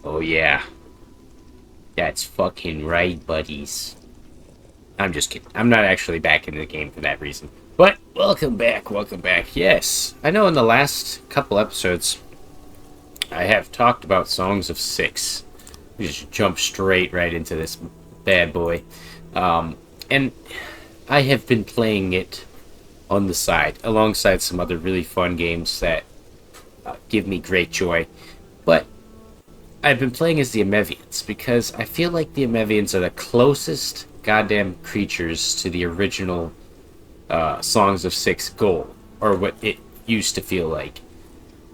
Oh yeah, that's fucking right, buddies. I'm just kidding. I'm not actually back in the game for that reason. But welcome back, welcome back. Yes, I know in the last couple episodes I have talked about Songs of Six. We just jump straight right into this bad boy. And I have been playing it on the side alongside some other really fun games that give me great joy. But I've been playing as the Emevians because I feel like the Emevians are the closest goddamn creatures to the original Songs of Six goal, or what it used to feel like.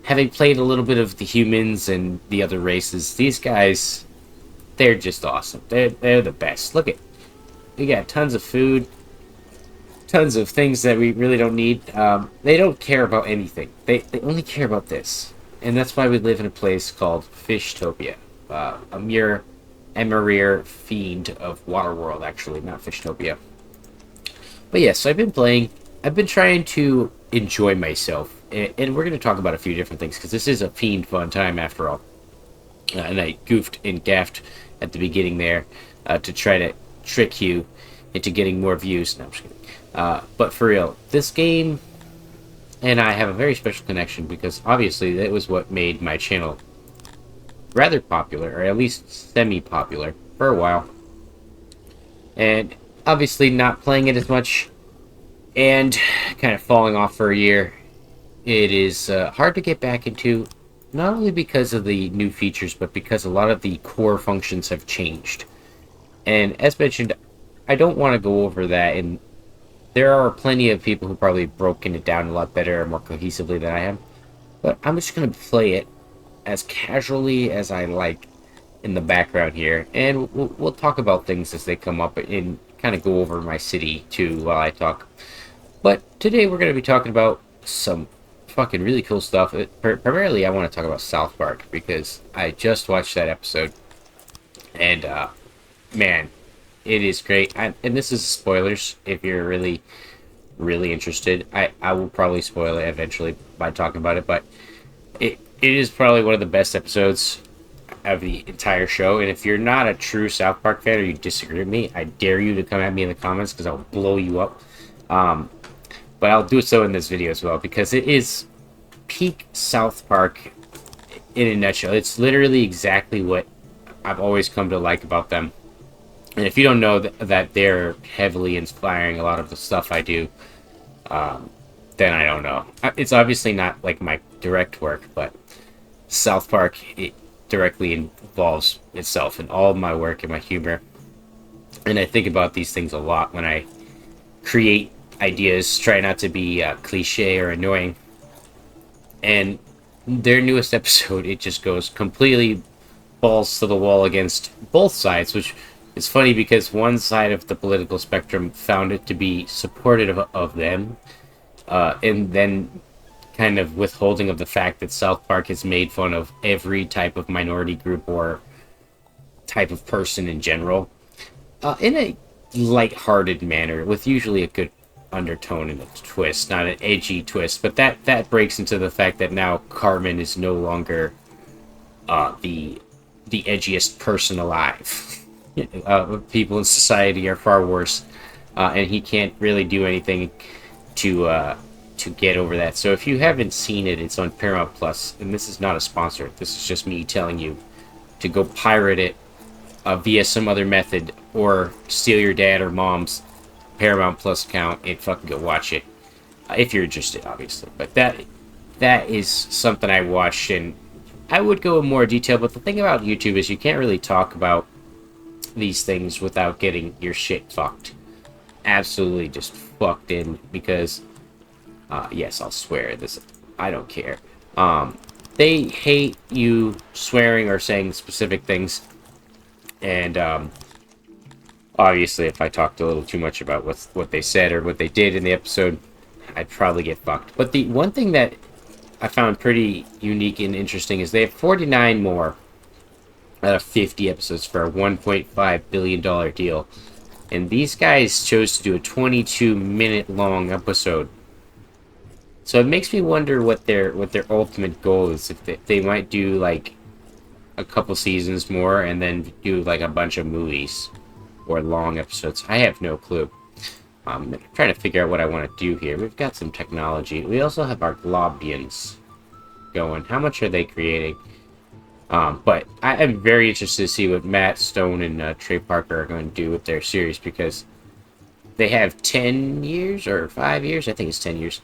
Having played a little bit of the humans and the other races, these guys, they're just awesome. They're the best. Look at, we got tons of food, tons of things that we really don't need. They don't care about anything. They only care about this. And that's why we live in a place called Fishtopia. A mere Emerir fiend of Waterworld, actually, not Fishtopia. But yes, I've been playing. I've been trying to enjoy myself. And we're going to talk about a few different things, because this is a fiend fun time after all. And I goofed and gaffed at the beginning there to try to trick you into getting more views. No, I'm just kidding. But for real, this game and I have a very special connection because obviously that was what made my channel rather popular, or at least semi-popular, for a while. And obviously not playing it as much and kind of falling off for a year, it is hard to get back into, not only because of the new features, but because a lot of the core functions have changed. And as mentioned, I don't want to go over that, and there are plenty of people who probably broken it down a lot better and more cohesively than I have. But I'm just going to play it as casually as I like in the background here, and we'll talk about things as they come up and kind of go over my city too while I talk. But today we're going to be talking about some fucking really cool stuff. Primarily, I want to talk about South Park because I just watched that episode, and man, it is great. And this is spoilers if you're really, really interested. I will probably spoil it eventually by talking about it, but it is probably one of the best episodes of the entire show. And if you're not a true South Park fan or you disagree with me, I dare you to come at me in the comments because I'll blow you up. But I'll do so in this video as well because it is peak South Park in a nutshell. It's literally exactly what I've always come to like about them. And if you don't know that they're heavily inspiring a lot of the stuff I do, then I don't know. It's obviously not like my direct work, but South Park, it directly involves itself in all of my work and my humor. And I think about these things a lot when I create ideas, try not to be cliche or annoying. And their newest episode, it just goes completely balls to the wall against both sides, which is funny because one side of the political spectrum found it to be supportive of them, and then kind of withholding of the fact that South Park has made fun of every type of minority group or type of person in general, in a light-hearted manner, with usually a good undertone and a twist, not an edgy twist. But that breaks into the fact that now Carmen is no longer the edgiest person alive. People in society are far worse, and he can't really do anything to get over that. So if you haven't seen it, it's on Paramount Plus, and this is not a sponsor. This is just me telling you to go pirate it via some other method, or steal your dad or mom's Paramount Plus account and fucking go watch it if you're interested, obviously. But that is something I watched, and I would go in more detail. But the thing about YouTube is you can't really talk about these things without getting your shit fucked. Absolutely just fucked in, because yes, I'll swear this. I don't care. They hate you swearing or saying specific things, and obviously, if I talked a little too much about what they said or what they did in the episode, I'd probably get fucked. But the one thing that I found pretty unique and interesting is they have 49 more out of 50 episodes for a $1.5 billion deal. And these guys chose to do a 22-minute long episode. So it makes me wonder what their ultimate goal is. If they might do like a couple seasons more and then do like a bunch of movies or long episodes. I have no clue. I'm trying to figure out what I want to do here. We've got some technology. We also have our Globians going. How much are they creating? But I am very interested to see what Matt Stone and Trey Parker are going to do with their series, because they have 10 years or 5 years. I think it's 10 years.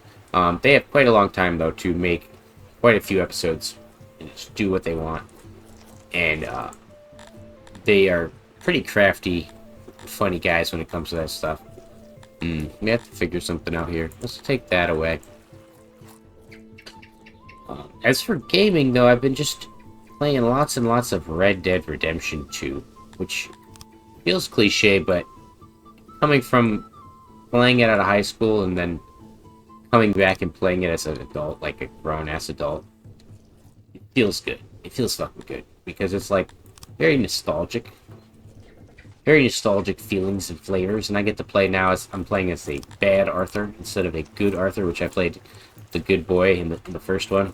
They have quite a long time, though, to make quite a few episodes and just do what they want. And they are pretty crafty, funny guys when it comes to that stuff. We have to figure something out here. Let's take that away. As for gaming, though, I've been just playing lots and lots of Red Dead Redemption 2, which feels cliche, but coming from playing it out of high school and then coming back and playing it as an adult, like a grown-ass adult, it feels good. It feels fucking good, because it's like very nostalgic feelings and flavors, and I get to play now as I'm playing as a bad Arthur instead of a good Arthur, which I played the good boy in the first one,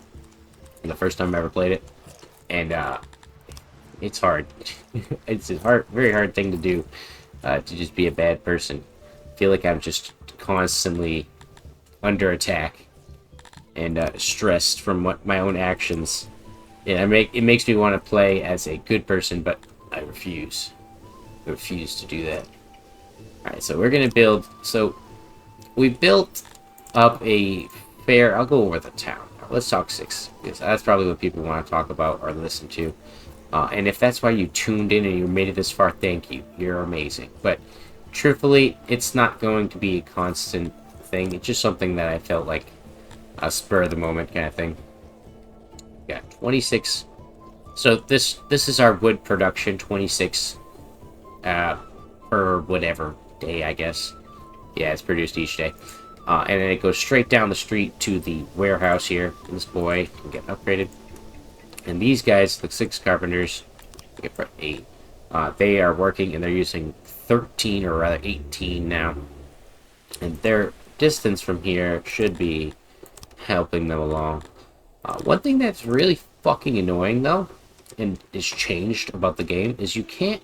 the first time I ever played it, and it's hard. It's a very hard thing to do, to just be a bad person. I feel like I'm just constantly under attack and stressed from my own actions. And it makes me want to play as a good person, but I refuse. I refuse to do that. Alright, so we're going to build... So, we built up a fair... I'll go over the town. Let's talk 6, because that's probably what people want to talk about or listen to. And if that's why you tuned in and you made it this far, thank you. You're amazing. But, truthfully, it's not going to be a constant thing. It's just something that I felt like a spur-of-the-moment kind of thing. Got 26. So this is our wood production, 26 per whatever day, I guess. Yeah, it's produced each day. And then it goes straight down the street to the warehouse here. This boy can get upgraded. And these guys, the 6 carpenters, get for 8. They are working, and they're using 13, or rather 18 now. And their distance from here should be helping them along. One thing that's really fucking annoying, though, and is changed about the game, is you can't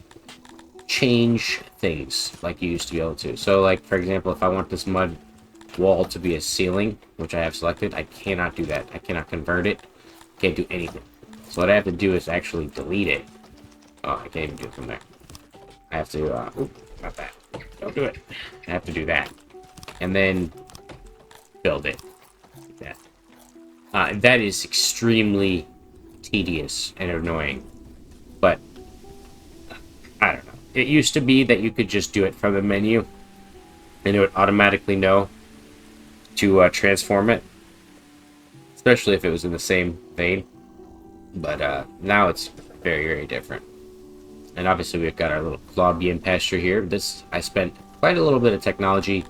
change things like you used to be able to. So, like, for example, if I want this mud wall to be a ceiling, which I have selected, I cannot do that. I cannot convert it. Can't do anything. So what I have to do is actually delete it. Oh, I can't even do it from there. I have to, not that. Don't do it. I have to do that. And then build it. That is extremely tedious and annoying, but I don't know. It used to be that you could just do it from the menu, and it would automatically know to transform it, especially if it was in the same vein. But now it's very, very different. And obviously we've got our little Globian pasture here. I spent quite a little bit of technology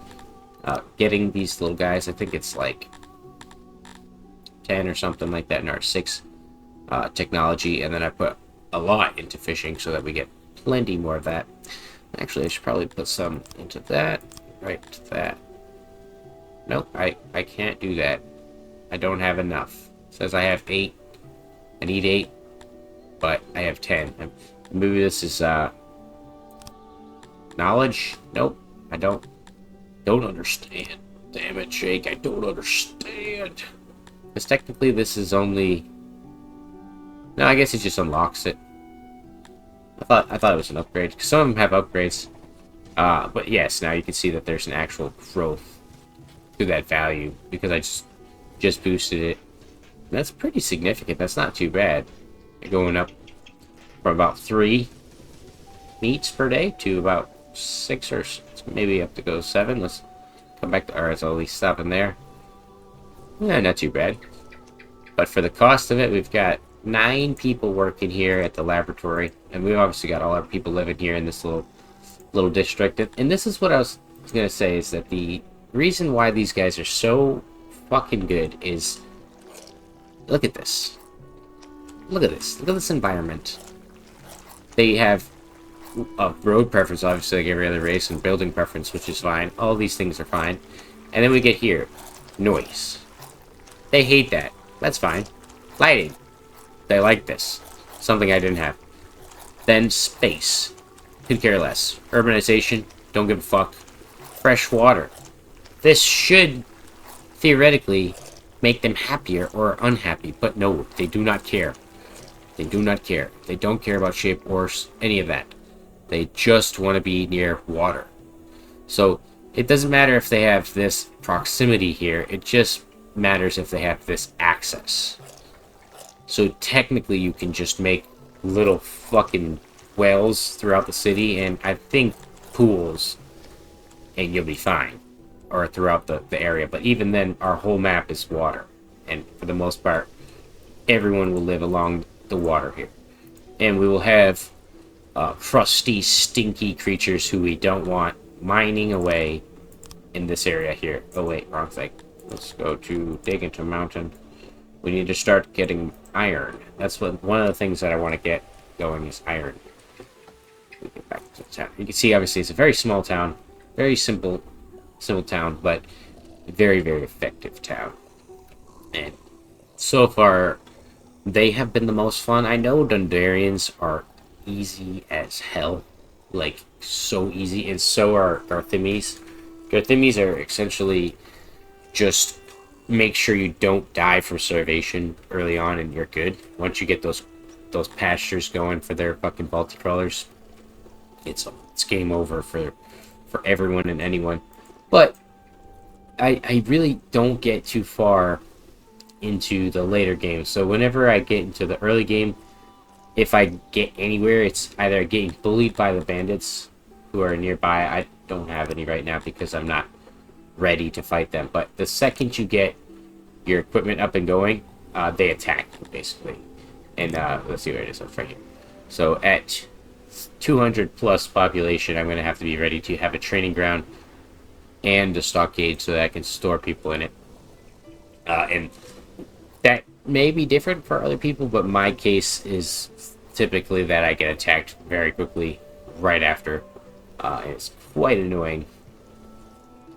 getting these little guys. I think it's like 10 or something like that in our 6 technology, and then I put a lot into fishing so that we get plenty more of that. Actually, I should probably put some into that, right to that. Nope, I can't do that. I don't have enough. It says I have 8. I need 8, but I have 10. Maybe this is knowledge. Nope, I don't understand. Damn it, Jake, I don't understand. Because technically this is only... No, I guess it just unlocks it. I thought it was an upgrade. Because some of them have upgrades. But yes, now you can see that there's an actual growth to that value. Because I just boosted it. And that's pretty significant. That's not too bad. You're going up from about 3 meats per day to about 6 or maybe up to go 7. Let's come back to... Alright, so at least stop in there. Yeah, not too bad. But for the cost of it, we've got 9 people working here at the laboratory, and we've obviously got all our people living here in this little district. And this is what I was gonna say, is that the reason why these guys are so fucking good is, look at this. Look at this. Look at this environment. They have a road preference, obviously, like every other race, and building preference, which is fine. All these things are fine. And then we get here. Noise. They hate that. That's fine. Lighting. They like this. Something I didn't have. Then space. Could care less. Urbanization. Don't give a fuck. Fresh water. This should, theoretically, make them happier or unhappy. But no, they do not care. They do not care. They don't care about shape or any of that. They just want to be near water. So, it doesn't matter if they have this proximity here. It just matters if they have this access. So, technically, you can just make little fucking wells throughout the city, and I think pools, and you'll be fine. Or throughout the area. But even then, our whole map is water. And for the most part, everyone will live along the water here. And we will have crusty, stinky creatures who we don't want mining away in this area here. Oh wait, wrong thing. Let's go to dig into mountain. We need to start getting iron. That's what one of the things that I want to get going is iron. We get back to the town. You can see obviously it's a very small town, very simple town, but very, very effective town. And so far, they have been the most fun. I know Dundarians are easy as hell. Like, so easy. And so are Garthimes. Garthimes are essentially just make sure you don't die from starvation early on and you're good. Once you get those pastures going for their fucking multi-crawlers, it's game over for everyone and anyone. But I really don't get too far into the later games. So whenever I get into the early game, if I get anywhere, it's either getting bullied by the bandits who are nearby. I don't have any right now because I'm not ready to fight them. But the second you get your equipment up and going, they attack, basically. And let's see where it is. It's right here. So at 200 plus population, I'm going to have to be ready to have a training ground and a stockade so that I can store people in it. And that may be different for other people, but my case is typically that I get attacked very quickly right after. And it's quite annoying.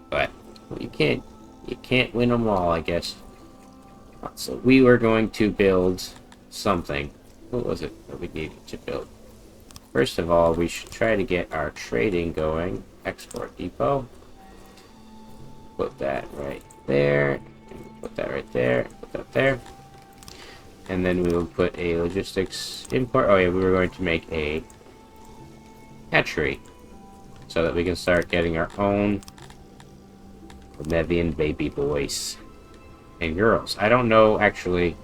But you can't win them all, I guess. So we were going to build something. What was it that we needed to build? First of all, we should try to get our trading going. Export depot. Put that right there. Put that right there. Put that there. And then we will put a logistics import. Oh yeah, we were going to make a hatchery so that we can start getting our own Nevian baby boys and girls. I don't know actually.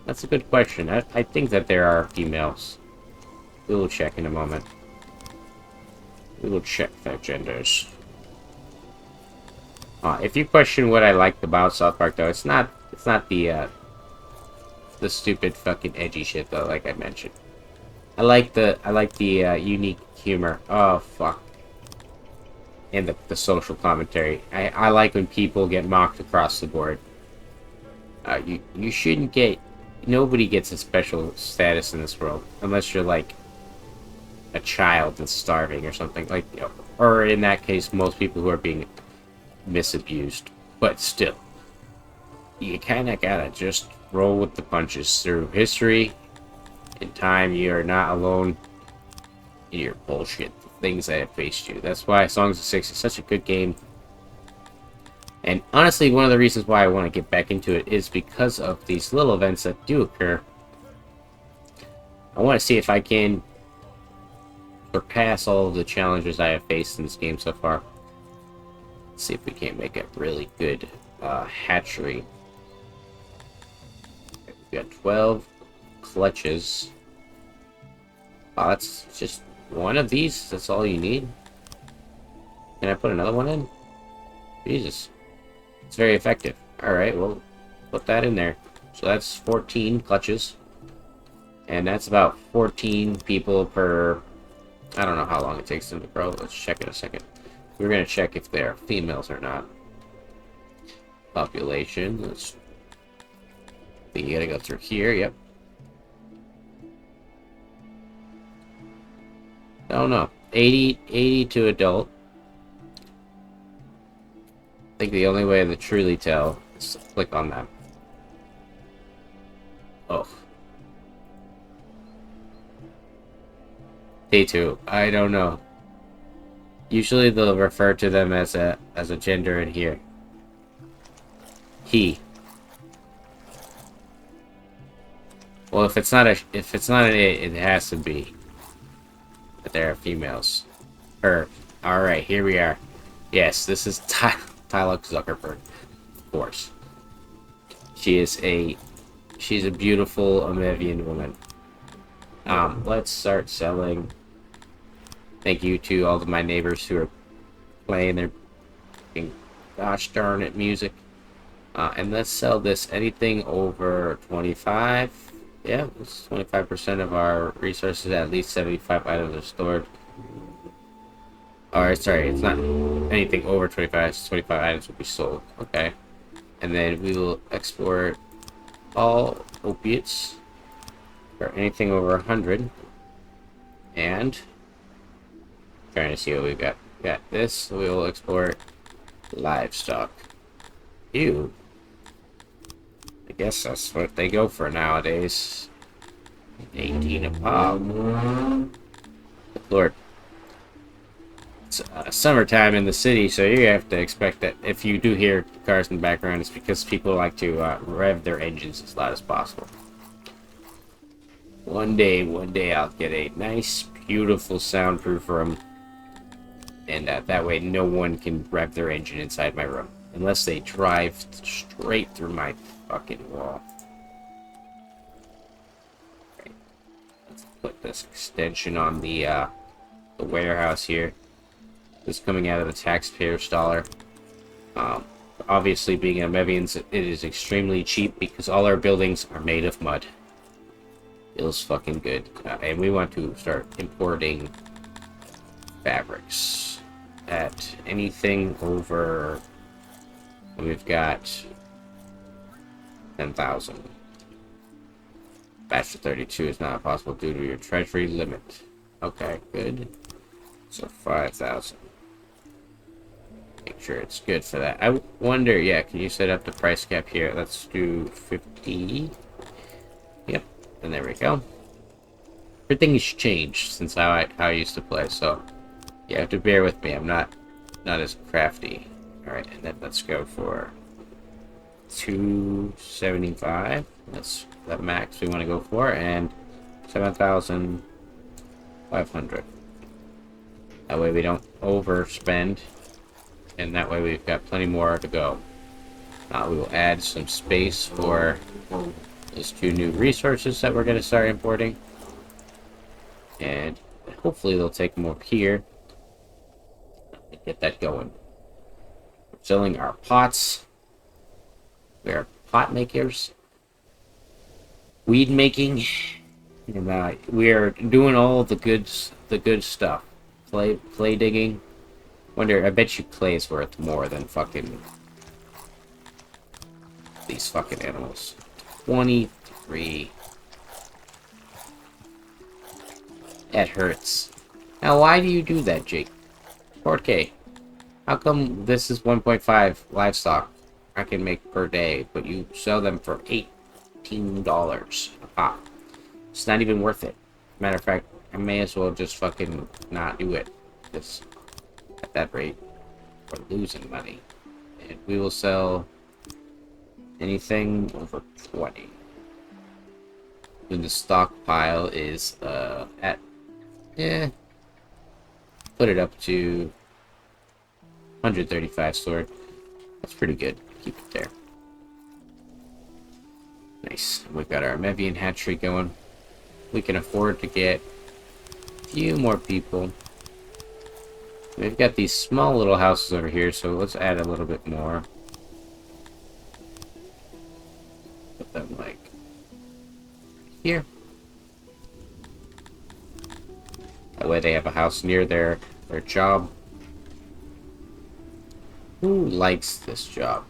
That's a good question. I think that there are females. We will check in a moment. We will check their genders. If you question what I liked about South Park, though, it's not the stupid fucking edgy shit though, like I mentioned. I like the unique humor. Oh fuck. And the social commentary. I like when people get mocked across the board. You shouldn't get. Nobody gets a special status in this world unless you're like a child that's starving or something like, or in that case, most people who are being misabused. But still, you kind of gotta just roll with the punches. Through history and time, you are not alone in your bullshit. Things that have faced you. That's why Songs of Six is such a good game. And honestly, one of the reasons why I want to get back into it is because of these little events that do occur. I want to see if I can surpass all of the challenges I have faced in this game so far. Let's see if we can't make a really good hatchery. We got 12 clutches. Wow, that's just one of these? That's all you need? Can I put another one in? Jesus. It's very effective. Alright, well, put that in there. So that's 14 clutches. And that's about 14 people per... I don't know how long it takes them to grow. Let's check in a second. We're going to check if they're females or not. Population. Let's... You gotta go through here, yep. Oh no. 80 to adult. I think the only way to truly tell Let's click on them. Oh. Day 2. I don't know. Usually they'll refer to them as a gender in here. He. Well, if it's not an it, it has to be. But there are females. Her. Alright, here we are. Yes, this is Tyler Zuckerberg. Of course. She's a beautiful Amevian woman. Let's start selling. Thank you to all of my neighbors who are playing their gosh darn it music. And let's sell this. Anything over 25. Yeah, this is 25% of our resources. At least 75 items are stored. Or sorry, it's not anything over 25. 25 items will be sold. Okay. And then we will export all opiates for anything over 100. And trying to see what we've got. We got this. We will export livestock. Ew. I guess that's what they go for nowadays. 18 a pop. Lord. It's summertime in the city, so you have to expect that if you do hear cars in the background, it's because people like to rev their engines as loud as possible. One day I'll get a nice, beautiful soundproof room, and that way no one can rev their engine inside my room, unless they drive straight through my fucking wall. Okay. Let's put this extension on the warehouse here. This is coming out of the taxpayer's dollar. Obviously, being Amevians, it is extremely cheap because all our buildings are made of mud. Feels fucking good. And we want to start importing fabrics at anything over. We've got 10,000. Batch of 32 is not possible due to your treasury limit. Okay, good. So 5,000. Make sure it's good for that. I wonder, yeah, can you set up the price cap here? Let's do 50. Yep, and there we go. Everything has changed since how I used to play, so you have to bear with me. I'm not as crafty. Alright, and then let's go for 275. That's the max we want to go for, and 7,500. That way we don't overspend, and that way we've got plenty more to go. We will add some space for those 2 new resources that we're going to start importing. And hopefully they'll take them over here. Get that going. We're selling our pots. We are pot makers. Weed making. And we are doing all the good stuff. Clay digging. Wonder, I bet you clay is worth more than fucking these fucking animals. 23. That hurts. Now, why do you do that, Jake? 4K. How come this is 1.5 livestock I can make per day, but you sell them for $18 a pop? It's not even worth it. Matter of fact, I may as well just fucking not do it. Because at that rate, we're losing money. And we will sell anything over 20. When the stockpile is at, put it up to 135 stored. That's pretty good. Keep it there. Nice. We've got our Mevian hatchery going. We can afford to get a few more people. We've got these small little houses over here, so let's add a little bit more. Put them like here. That way they have a house near their job. Who likes this job?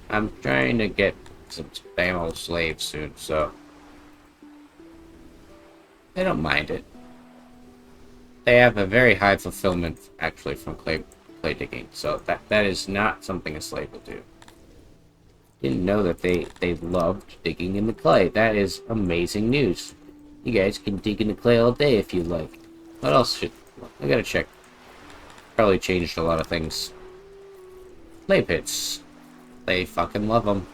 I'm trying to get some spam slaves soon, so they don't mind it. They have a very high fulfillment, actually, from clay digging, so that is not something a slave will do. Didn't know that they loved digging in the clay. That is amazing news. You guys can dig in the clay all day if you like. What else should... I gotta check. Probably changed a lot of things. Clay pits. They fucking love them.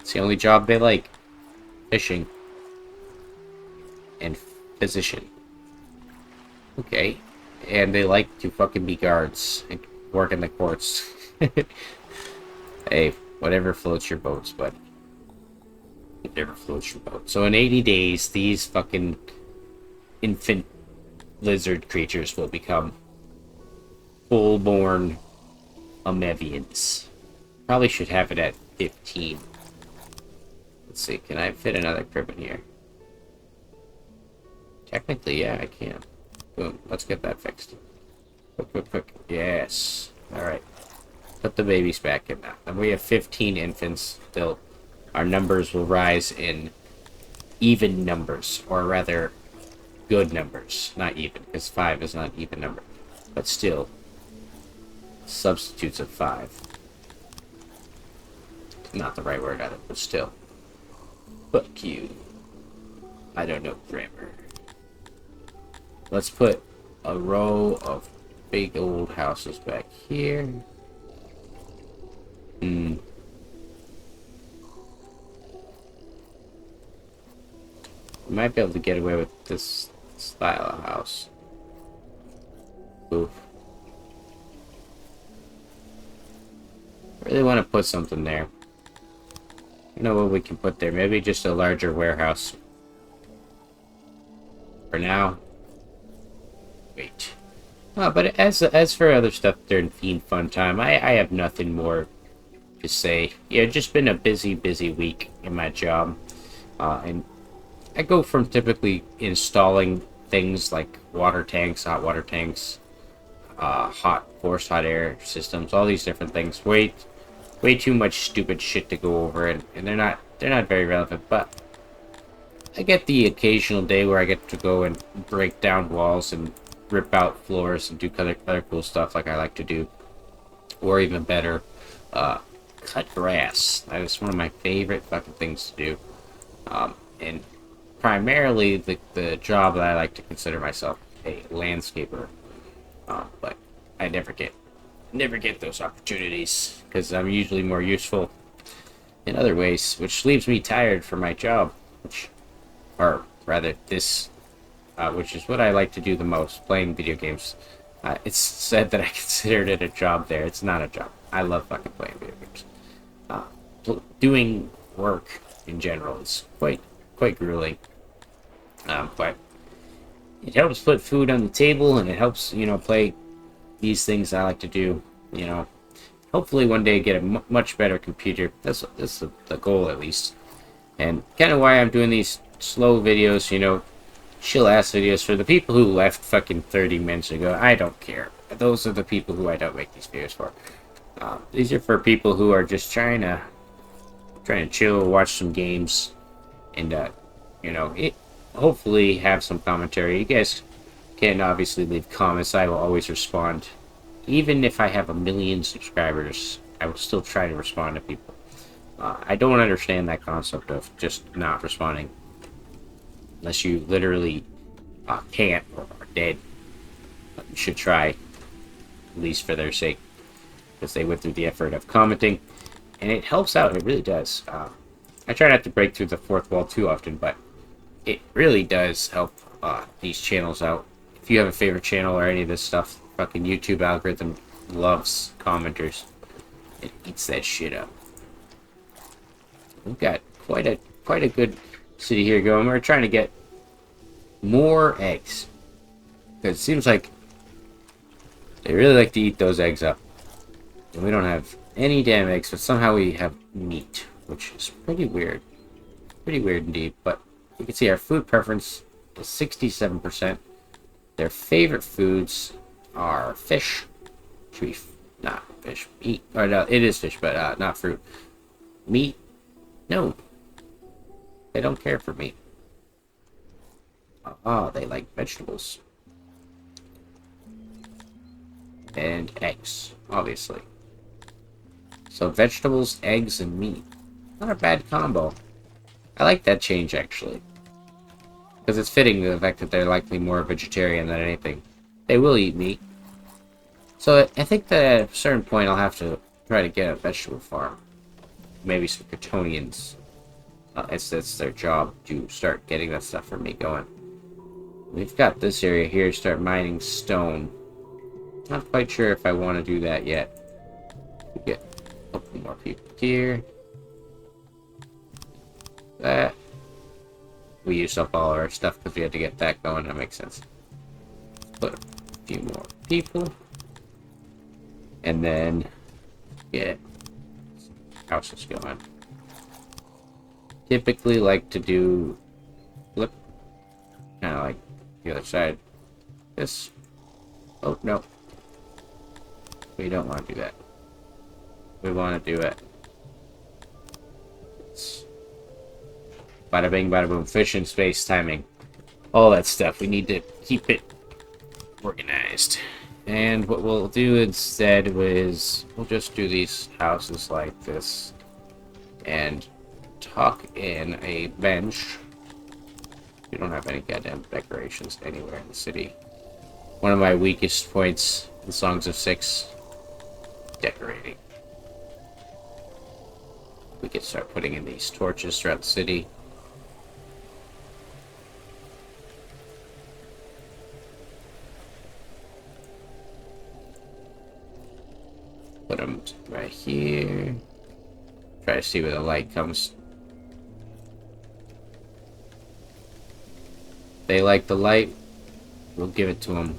It's the only job they like. Fishing. And physician. Okay. And they like to fucking be guards. And work in the courts. Hey, whatever floats your boats, buddy. Whatever floats your boat. So in 80 days, these fucking infant lizard creatures will become full-born Amevians. Probably should have it at 15. Let's see, can I fit another crib in here? Technically, yeah, I can. Boom, let's get that fixed. Quick, quick, quick. Yes. Alright. Put the babies back in now. And we have 15 infants. Our numbers will rise in even numbers, or rather, good numbers. Not even, because 5 is not an even number. But still, substitutes of 5. Not the right word either, but still. Fuck you. I don't know grammar. Let's put a row of big old houses back here. We might be able to get away with this style of house. Oof. I really want to put something there. I know what we can put there. Maybe just a larger warehouse. For now. Wait. Oh, but as for other stuff during Fiend Fun Time, I have nothing more to say. Yeah, it's just been a busy week in my job. And I go from typically installing things like water tanks, hot water tanks, forced hot air systems, all these different things. Way too much stupid shit to go over, and they're not very relevant. But I get the occasional day where I get to go and break down walls and rip out floors and do other cool stuff like I like to do, or even better, cut grass. That is one of my favorite fucking things to do, and primarily the job that I like to consider myself a landscaper, but I never get those opportunities because I'm usually more useful in other ways, which leaves me tired for my job, which is what I like to do the most, playing video games. It's said that I considered it a job there. It's not a job. I love fucking playing video games. Doing work in general is quite grueling. But it helps put food on the table, and it helps, play these things I like to do, Hopefully one day get a much better computer. That's the goal, at least. And kind of why I'm doing these slow videos, chill-ass videos for the people who left fucking 30 minutes ago. I don't care. Those are the people who I don't make these videos for. These are for people who are just trying to chill, watch some games, and, hopefully have some commentary. You guys can obviously leave comments. I will always respond. Even if I have 1 million subscribers, I will still try to respond to people. I don't understand that concept of just not responding. Unless you literally can't or are dead. You should try, at least for their sake. Because they went through the effort of commenting. And it helps out, it really does. I try not to break through the fourth wall too often, but it really does help these channels out. If you have a favorite channel or any of this stuff, fucking YouTube algorithm loves commenters. It eats that shit up. We've got quite a good city here going. We're trying to get more eggs. Because it seems like they really like to eat those eggs up. And we don't have any damn eggs, but somehow we have meat, which is pretty weird. Pretty weird indeed, but you can see our food preference is 67%. Their favorite foods are fish. Not fish. Meat. Or no, it is fish, but not fruit. Meat? No. They don't care for meat. They like vegetables. And eggs, obviously. So vegetables, eggs, and meat. Not a bad combo. I like that change, actually. Because it's fitting to the fact that they're likely more vegetarian than anything. They will eat meat. So I think that at a certain point I'll have to try to get a vegetable farm. Maybe some Kryptonians. It's their job to start getting that stuff for me going. We've got this area here to start mining stone. Not quite sure if I want to do that yet. We'll get a couple more people here. That. We used up all our stuff because we had to get that going. That makes sense. Put a few more people. And then get houses going. Typically like to do flip. Kind of like the other side. This. Oh, no. We don't want to do that. We want to do it. It's bada bing, bada boom. Efficient space timing. All that stuff. We need to keep it organized. And what we'll do instead is we'll just do these houses like this. And tuck in a bench. We don't have any goddamn decorations anywhere in the city. One of my weakest points in Songs of Six. Decorating. We can start putting in these torches throughout the city. Put them right here. Try to see where the light comes. They like the light, we'll give it to them.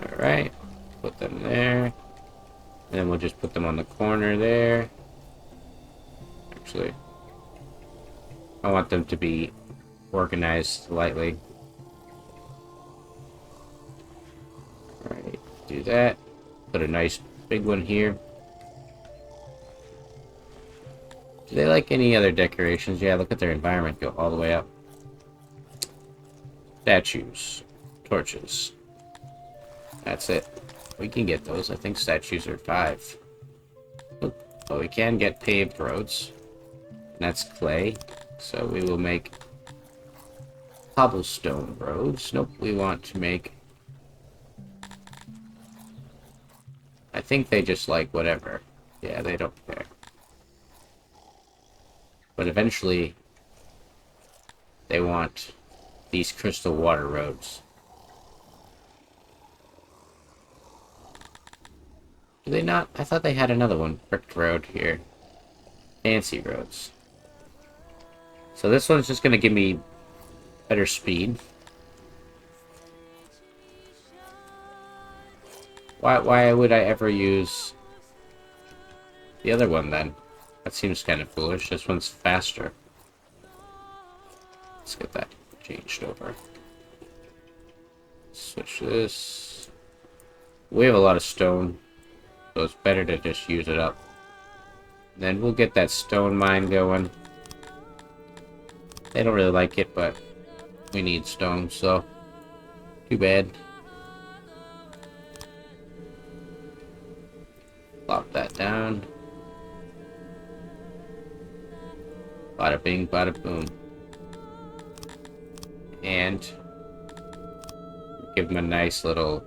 Alright, put them there. And then we'll just put them on the corner there. Actually, I want them to be organized lightly. Alright, do that. Put a nice big one here. Do they like any other decorations? Yeah, look at their environment go all the way up. Statues. Torches. That's it. We can get those. I think statues are 5. But we can get paved roads. And that's clay. So we will make cobblestone roads. Nope, we want to make... I think they just like whatever. Yeah, they don't care. But eventually, they want these crystal water roads. Do they not? I thought they had another one. Bricked road here. Fancy roads. So this one's just going to give me better speed. Why would I ever use the other one then? That seems kind of foolish. This one's faster. Let's get that changed over. Switch this. We have a lot of stone, so it's better to just use it up. Then we'll get that stone mine going. They don't really like it, but we need stone, so too bad. Plop that down. Bada bing, bada boom. And give them a nice little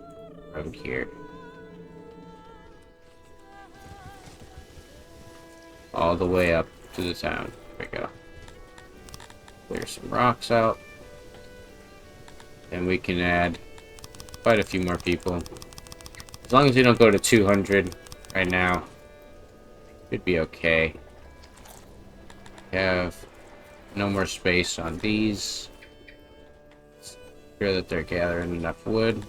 road here. All the way up to the town. There we go. Clear some rocks out. And we can add quite a few more people. As long as we don't go to 200 right now, should be okay. Have no more space on these. Sure that they're gathering enough wood.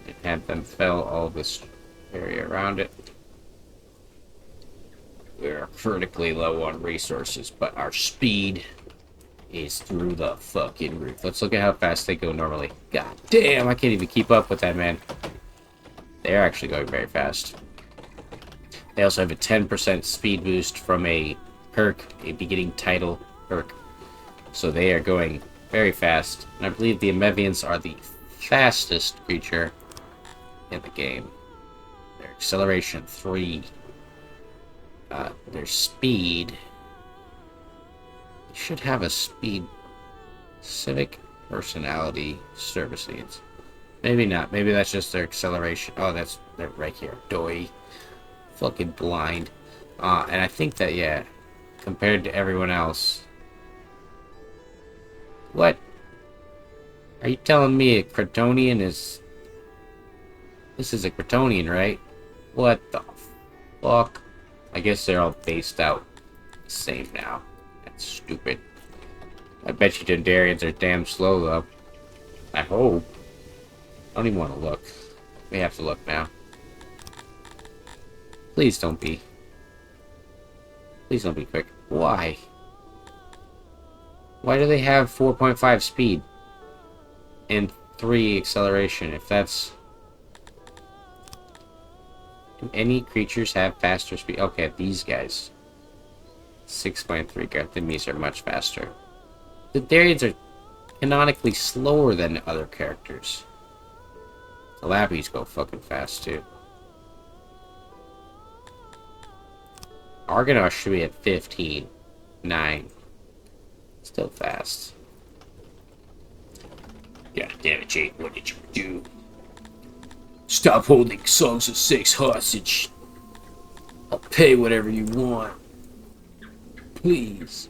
And have them fell all this area around it. We're critically low on resources, but our speed is through the fucking roof. Let's look at how fast they go normally. God damn, I can't even keep up with that, man. They're actually going very fast. They also have a 10% speed boost from a perk, a beginning title perk. So they are going Very fast. And I believe the amphibians are the fastest creature in the game. Their acceleration 3. Their speed. They should have a speed. Civic personality service needs. Maybe not. Maybe that's just their acceleration. Oh, they're right here. Doi. Fucking blind. And I think that, yeah, compared to everyone else. What? Are you telling me a Kryptonian is... This is a Kryptonian, right? What the fuck? I guess they're all based out the same now. That's stupid. I bet you Dundarians are damn slow, though. I hope. I don't even want to look. We have to look now. Please don't be. Please don't be quick. Why? Why do they have 4.5 speed? And 3 acceleration, if that's... Do any creatures have faster speed? Okay, these guys. 6.3 Garthimi's are much faster. The Darians are canonically slower than other characters. The Lappies go fucking fast, too. Argonaut should be at 15. 9. Still fast. God damn it, Jake. What did you do? Stop holding Songs of Six hostage. I'll pay whatever you want. Please.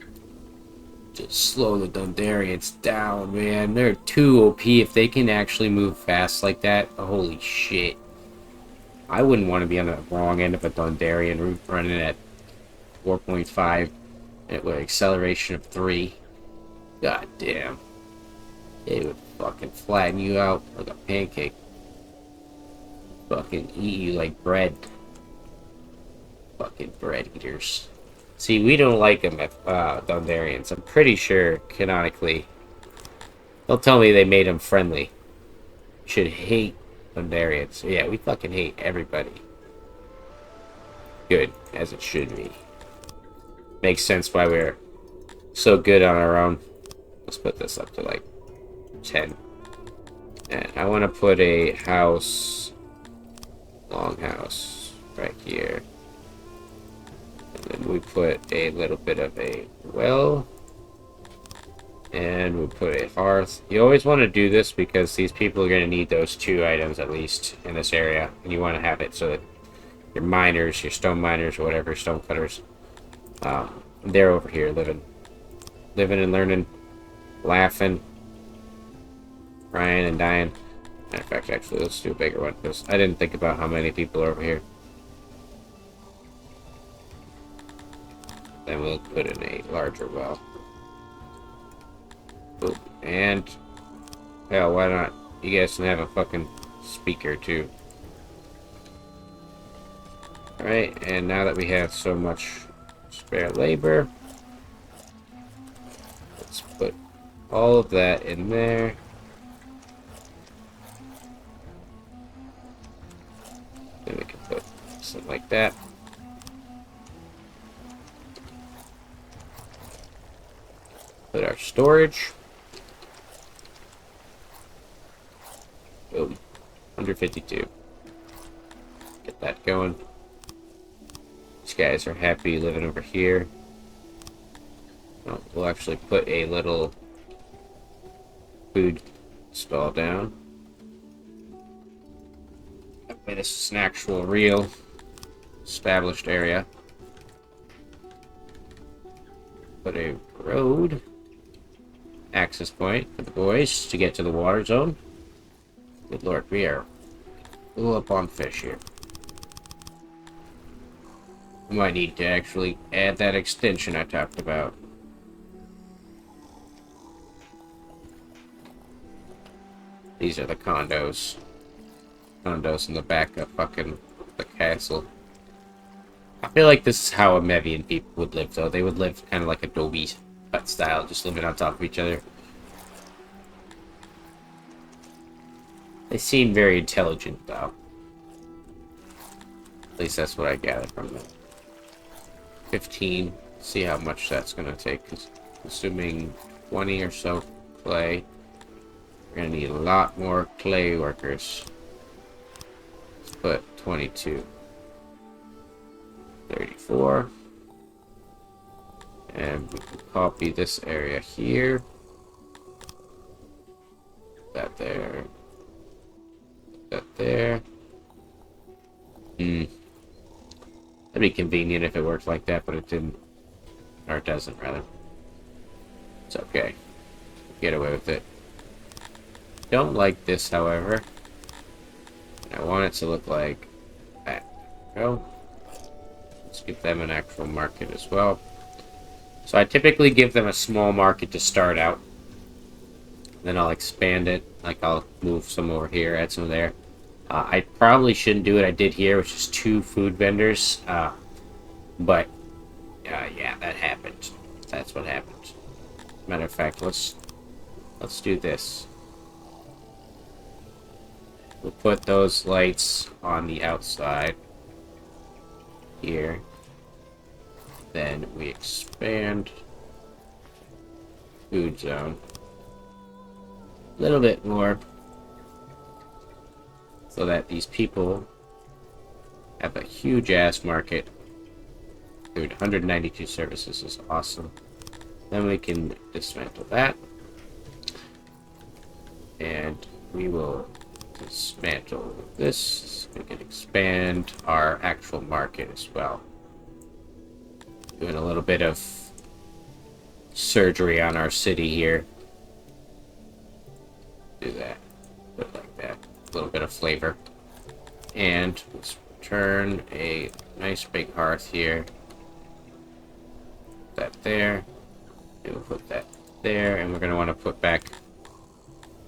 Just slow the Dundarians down, man. They're too OP if they can actually move fast like that. Holy shit. I wouldn't want to be on the wrong end of a Dundarian running at 4.5 with acceleration of 3. God damn. It would fucking flatten you out like a pancake. Fucking eat you like bread. Fucking bread eaters. See, we don't like them at Dundarians. I'm pretty sure, canonically. They'll tell me they made them friendly. Should hate Dundarians. Yeah, we fucking hate everybody. Good, as it should be. Makes sense why we're so good on our own. Let's put this up to like 10. And I want to put a house, longhouse, right here. And then we put a little bit of a well. And we put a hearth. You always want to do this because these people are going to need those 2 items at least in this area. And you want to have it so that your miners, your stone miners or whatever, stone cutters, they're over here living and learning, laughing, crying and dying. Matter of fact, actually, let's do a bigger one because I didn't think about how many people are over here. Then we'll put in a larger well. Boop. And hell, why not? You guys can have a fucking speaker too. Alright, and now that we have so much spare labor, let's put all of that in there. Then we can put something like that. Put our storage. Boom. 152. Get that going. These guys are happy living over here. Oh, we'll actually put a little food stall down. That way this is an actual real established area. Put a road access point for the boys to get to the water zone. Good lord, we are a little up on fish here. We might need to actually add that extension I talked about. These are the condos. Condos in the back of fucking the castle. I feel like this is how Amevian people would live, though. They would live kind of like adobe hut style, just living on top of each other. They seem very intelligent, though. At least that's what I gathered from them. 15. See how much that's going to take. Assuming 20 or so. clay. We're gonna need a lot more clay workers. Let's put 22. 34. And we can copy this area here. That there. That there. That'd be convenient if it worked like that, but it didn't. Or it doesn't, rather. It's okay. Get away with it. Don't like this, however. I want it to look like that. Go. Let's give them an actual market as well. So I typically give them a small market to start out. Then I'll expand it. Like I'll move some over here, add some there. I probably shouldn't do what I did here, which is 2 food vendors. But yeah, that happened. That's what happened. Matter of fact, let's do this. We'll put those lights on the outside here. Then we expand food zone a little bit more so that these people have a huge ass market. Dude, 192 services is awesome. Then we can dismantle that. And we will dismantle this. We can expand our actual market as well. Doing a little bit of surgery on our city here. Do that. Put it like that. A little bit of flavor. And let's turn a nice big hearth here. Put that there. And we'll put that there. And we're going to want to put back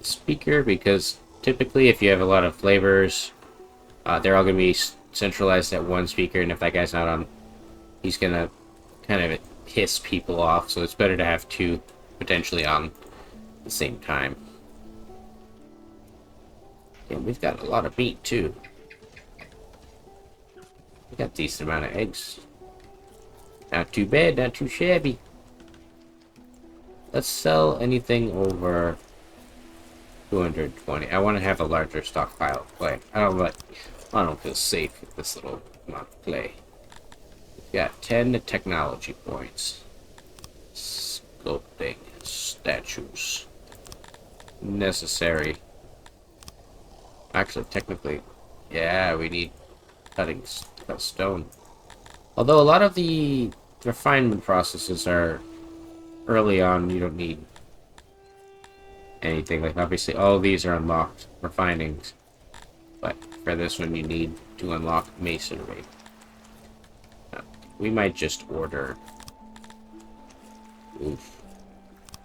the speaker because typically if you have a lot of flavors, they're all going to be centralized at one speaker. And if that guy's not on, he's going to kind of piss people off. So it's better to have 2 potentially on at the same time. And we've got a lot of meat too. We got a decent amount of eggs. Not too bad, not too shabby. Let's sell anything over 220. I want to have a larger stockpile of clay. I don't feel safe with this little amount of clay. We've got 10 technology points. Sculpting statues. Necessary. Actually, technically, yeah, we need cut stone. Although a lot of the refinement processes are early on, you don't need anything. Like, obviously, all of these are unlocked refinings. But for this one, you need to unlock masonry. We might just order. Oof.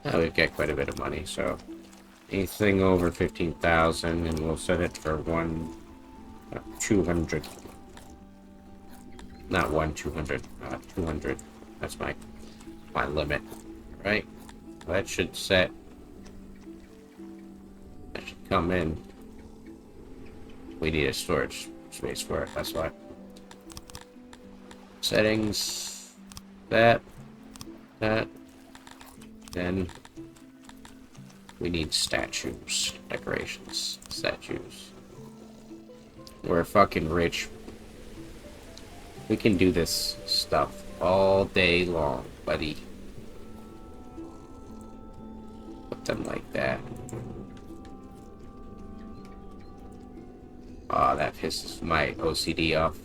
Oh, we've got quite a bit of money, so anything over 15,000, and we'll set it for 200. Not 200. 200. That's my limit, right? That should set. That should come in. We need a storage space for it. That's why. Settings. That. Then we need statues, decorations, statues. We're fucking rich. We can do this stuff all day long, buddy. Put them like that. Aw, that pisses my OCD off.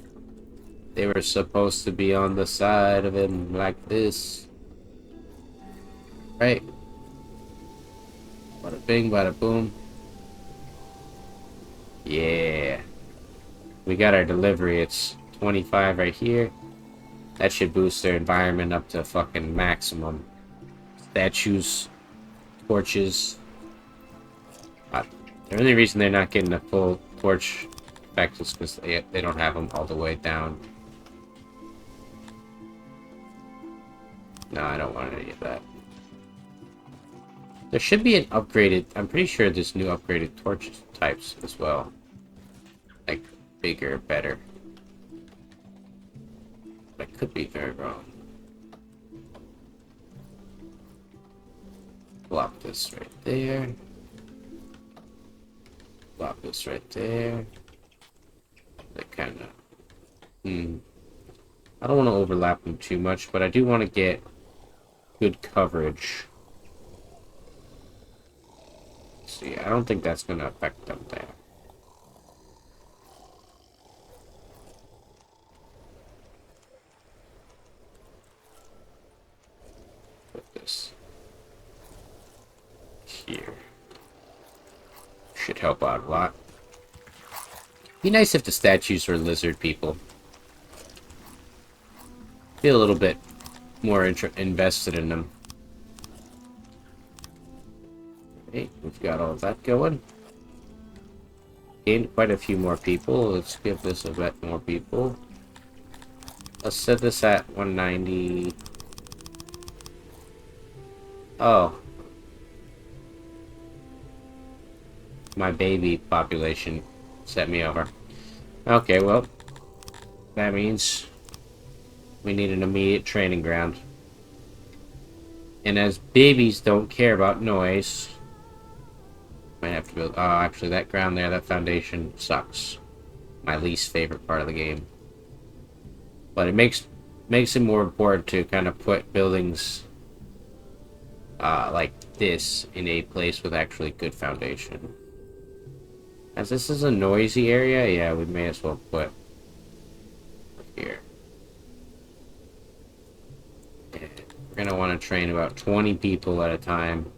They were supposed to be on the side of him like this. Right? Bada bing, bada boom. Yeah. We got our delivery. It's 25 right here. That should boost their environment up to fucking maximum. Statues, torches. The only reason they're not getting a full torch effect is because they don't have them all the way down. No, I don't want any of that. There should be an upgraded. I'm pretty sure there's new upgraded torch types as well. Like bigger, better. I could be very wrong. Plop this right there. Plop this right there. That kind of... I don't want to overlap them too much, but I do want to get good coverage. See, I don't think that's going to affect them there. Put this here. Should help out a lot. Be nice if the statues were lizard people. Feel a little bit more invested in them. Okay, we've got all that going. Gained quite a few more people. Let's give this a bit more people. Let's set this at 190. Oh. My baby population set me over. Okay, well, that means we need an immediate training ground. And as babies don't care about noise, might have to build... Oh, actually, that ground there, that foundation sucks. My least favorite part of the game. But it makes it more important to kind of put buildings like this in a place with actually good foundation. As this is a noisy area, yeah, we may as well put here. And we're gonna want to train about 20 people at a time.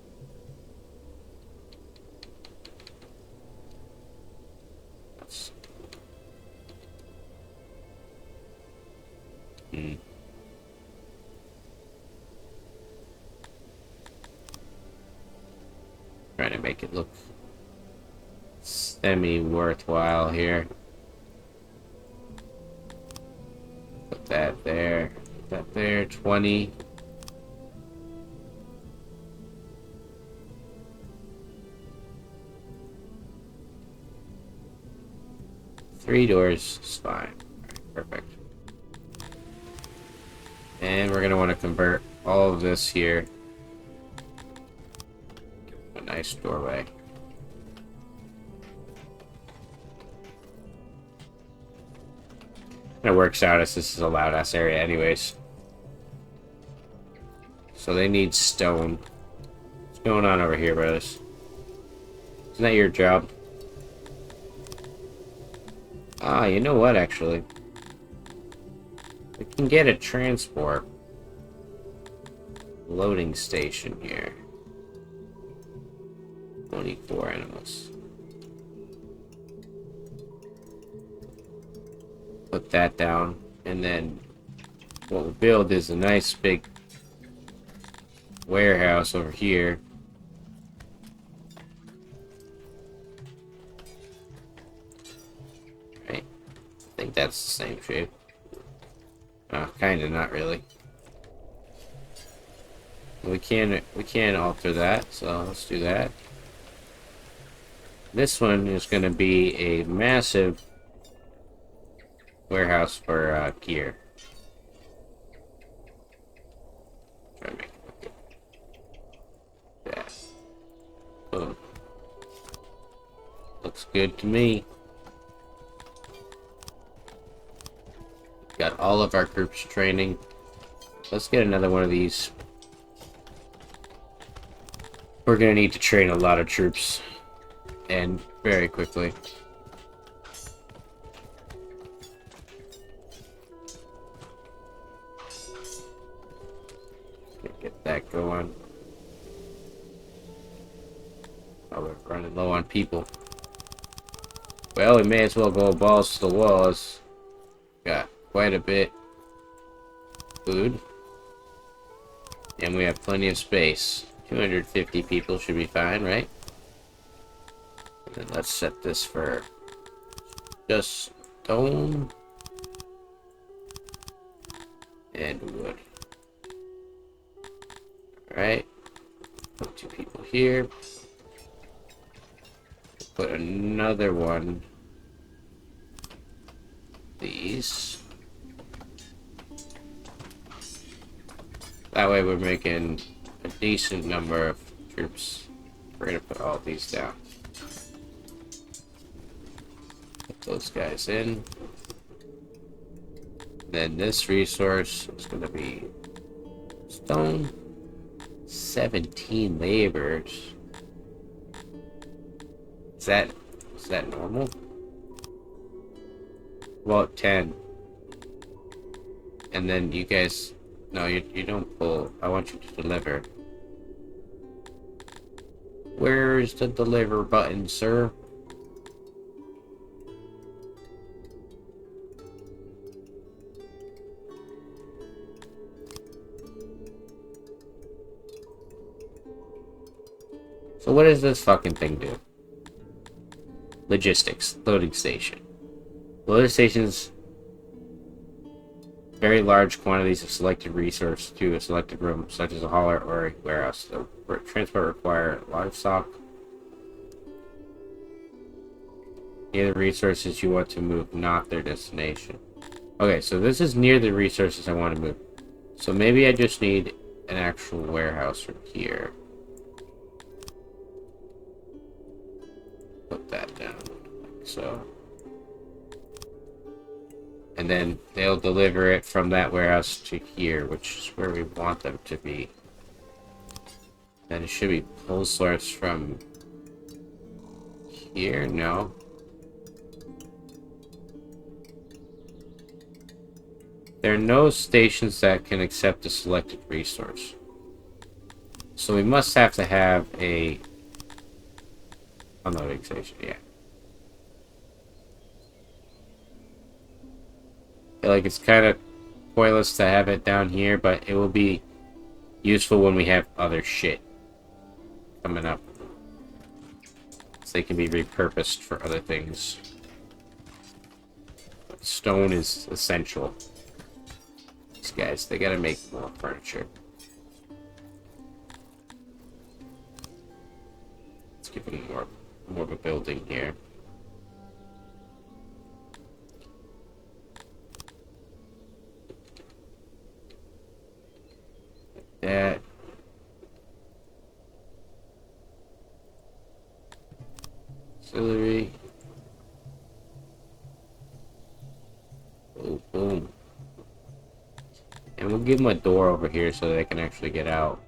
Trying to make it look semi-worthwhile here. Put that there. Put that there. 20. Three doors is fine. Alright, perfect. And we're gonna want to convert all of this here. A nice doorway. It works out as this is a loud ass area anyways. So they need stone. What's going on over here, brothers? Isn't that your job? Ah, you know what, actually? We can get a transport loading station here. 24 animals. Put that down, and then what we'll build is a nice big warehouse over here. Right, I think that's the same shape. Kinda, not really. We can alter that, so let's do that. This one is going to be a massive warehouse for gear. Try to make it look good. Yeah. Boom. Looks good to me. Got all of our groups training. Let's get another one of these. We're gonna need to train a lot of troops, and very quickly. Get that going. Oh, we're running low on people. Well, we may as well go balls to the walls. Got quite a bit of food, and we have plenty of space. 250 people should be fine, right? And then let's set this for just stone and wood. Alright, put 2 people here. Put another one. These. That way we're making a decent number of troops. We're gonna put all these down. Put those guys in. Then this resource is gonna be stone. 17 laborers. Is that normal? Well, 10. And then you guys, no, you don't pull. I want you to deliver. Where's the deliver button, sir? So what does this fucking thing do? Logistics. Loading station. Loading stations very large quantities of selected resource to a selected room, such as a hauler or a warehouse. The transport require livestock. Near the resources you want to move, not their destination. Okay, so this is near the resources I want to move. So maybe I just need an actual warehouse from here. Put that down, like so. And then they'll deliver it from that warehouse to here, which is where we want them to be. And it should be pull source from here? No. There are no stations that can accept a selected resource. So we must have to have a unloading station, yeah. I feel like it's kind of pointless to have it down here, but it will be useful when we have other shit coming up. So they can be repurposed for other things. But stone is essential. These guys, they gotta make more furniture. Let's give them more of a building here. That. Auxiliary. Oh, boom. And we'll give them a door over here so they can actually get out.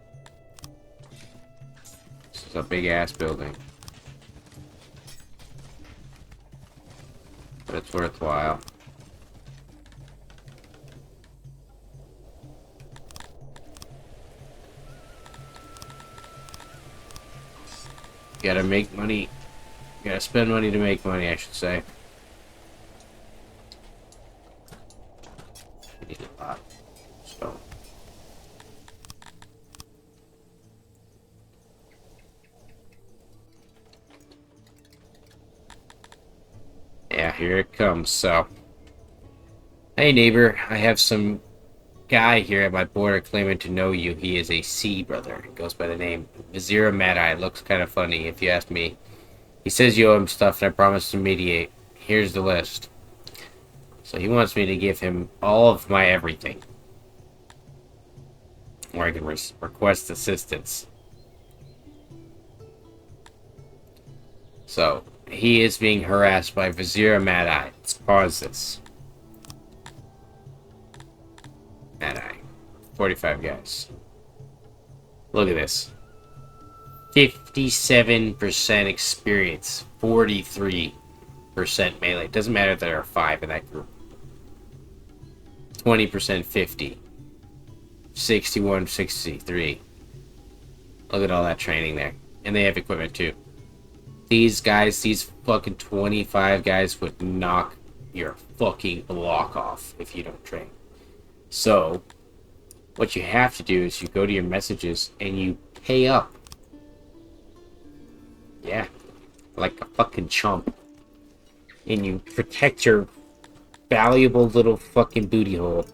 This is a big ass building. But it's worthwhile. You gotta make money. You gotta spend money to make money, I should say. We need a lot. So. Yeah, here it comes, so. Hey neighbor, I have some guy here at my border claiming to know you. He is a sea brother. He goes by the name Vizira Mad-Eye. Looks kind of funny if you ask me. He says you owe him stuff and I promise to mediate. Here's the list. So he wants me to give him all of my everything. Or I can request assistance. So, he is being harassed by Vizira Mad-Eye. Let's pause this. Mad-Eye. 45 guys. Look at this. 57% experience. 43% melee. Doesn't matter if there are 5 in that group. 20% 50. 61, 63. Look at all that training there. And they have equipment too. These guys, these fucking 25 guys would knock your fucking block off if you don't train. So, what you have to do is you go to your messages and you pay up. Yeah, like a fucking chump. And you protect your valuable little fucking booty hole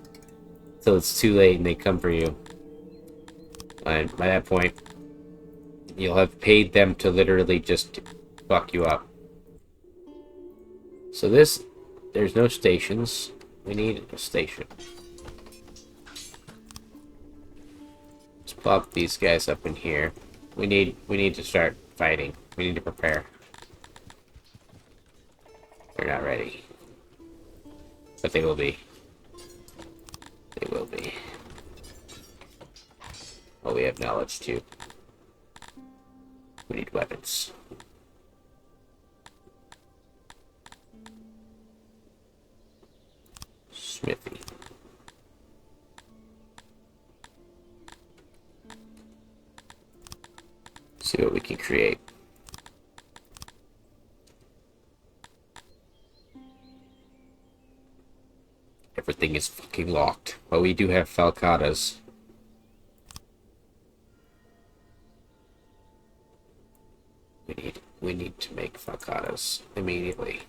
till it's too late and they come for you. And by that point, you'll have paid them to literally just fuck you up. So this, there's no stations. We need a station. Let's pop these guys up in here. We need to start fighting. We need to prepare. They're not ready. But they will be. They will be. Oh, we have knowledge too. We need weapons. Smithy. See what we can create. Everything is fucking locked. But we do have falcatas. We need to make falcatas immediately.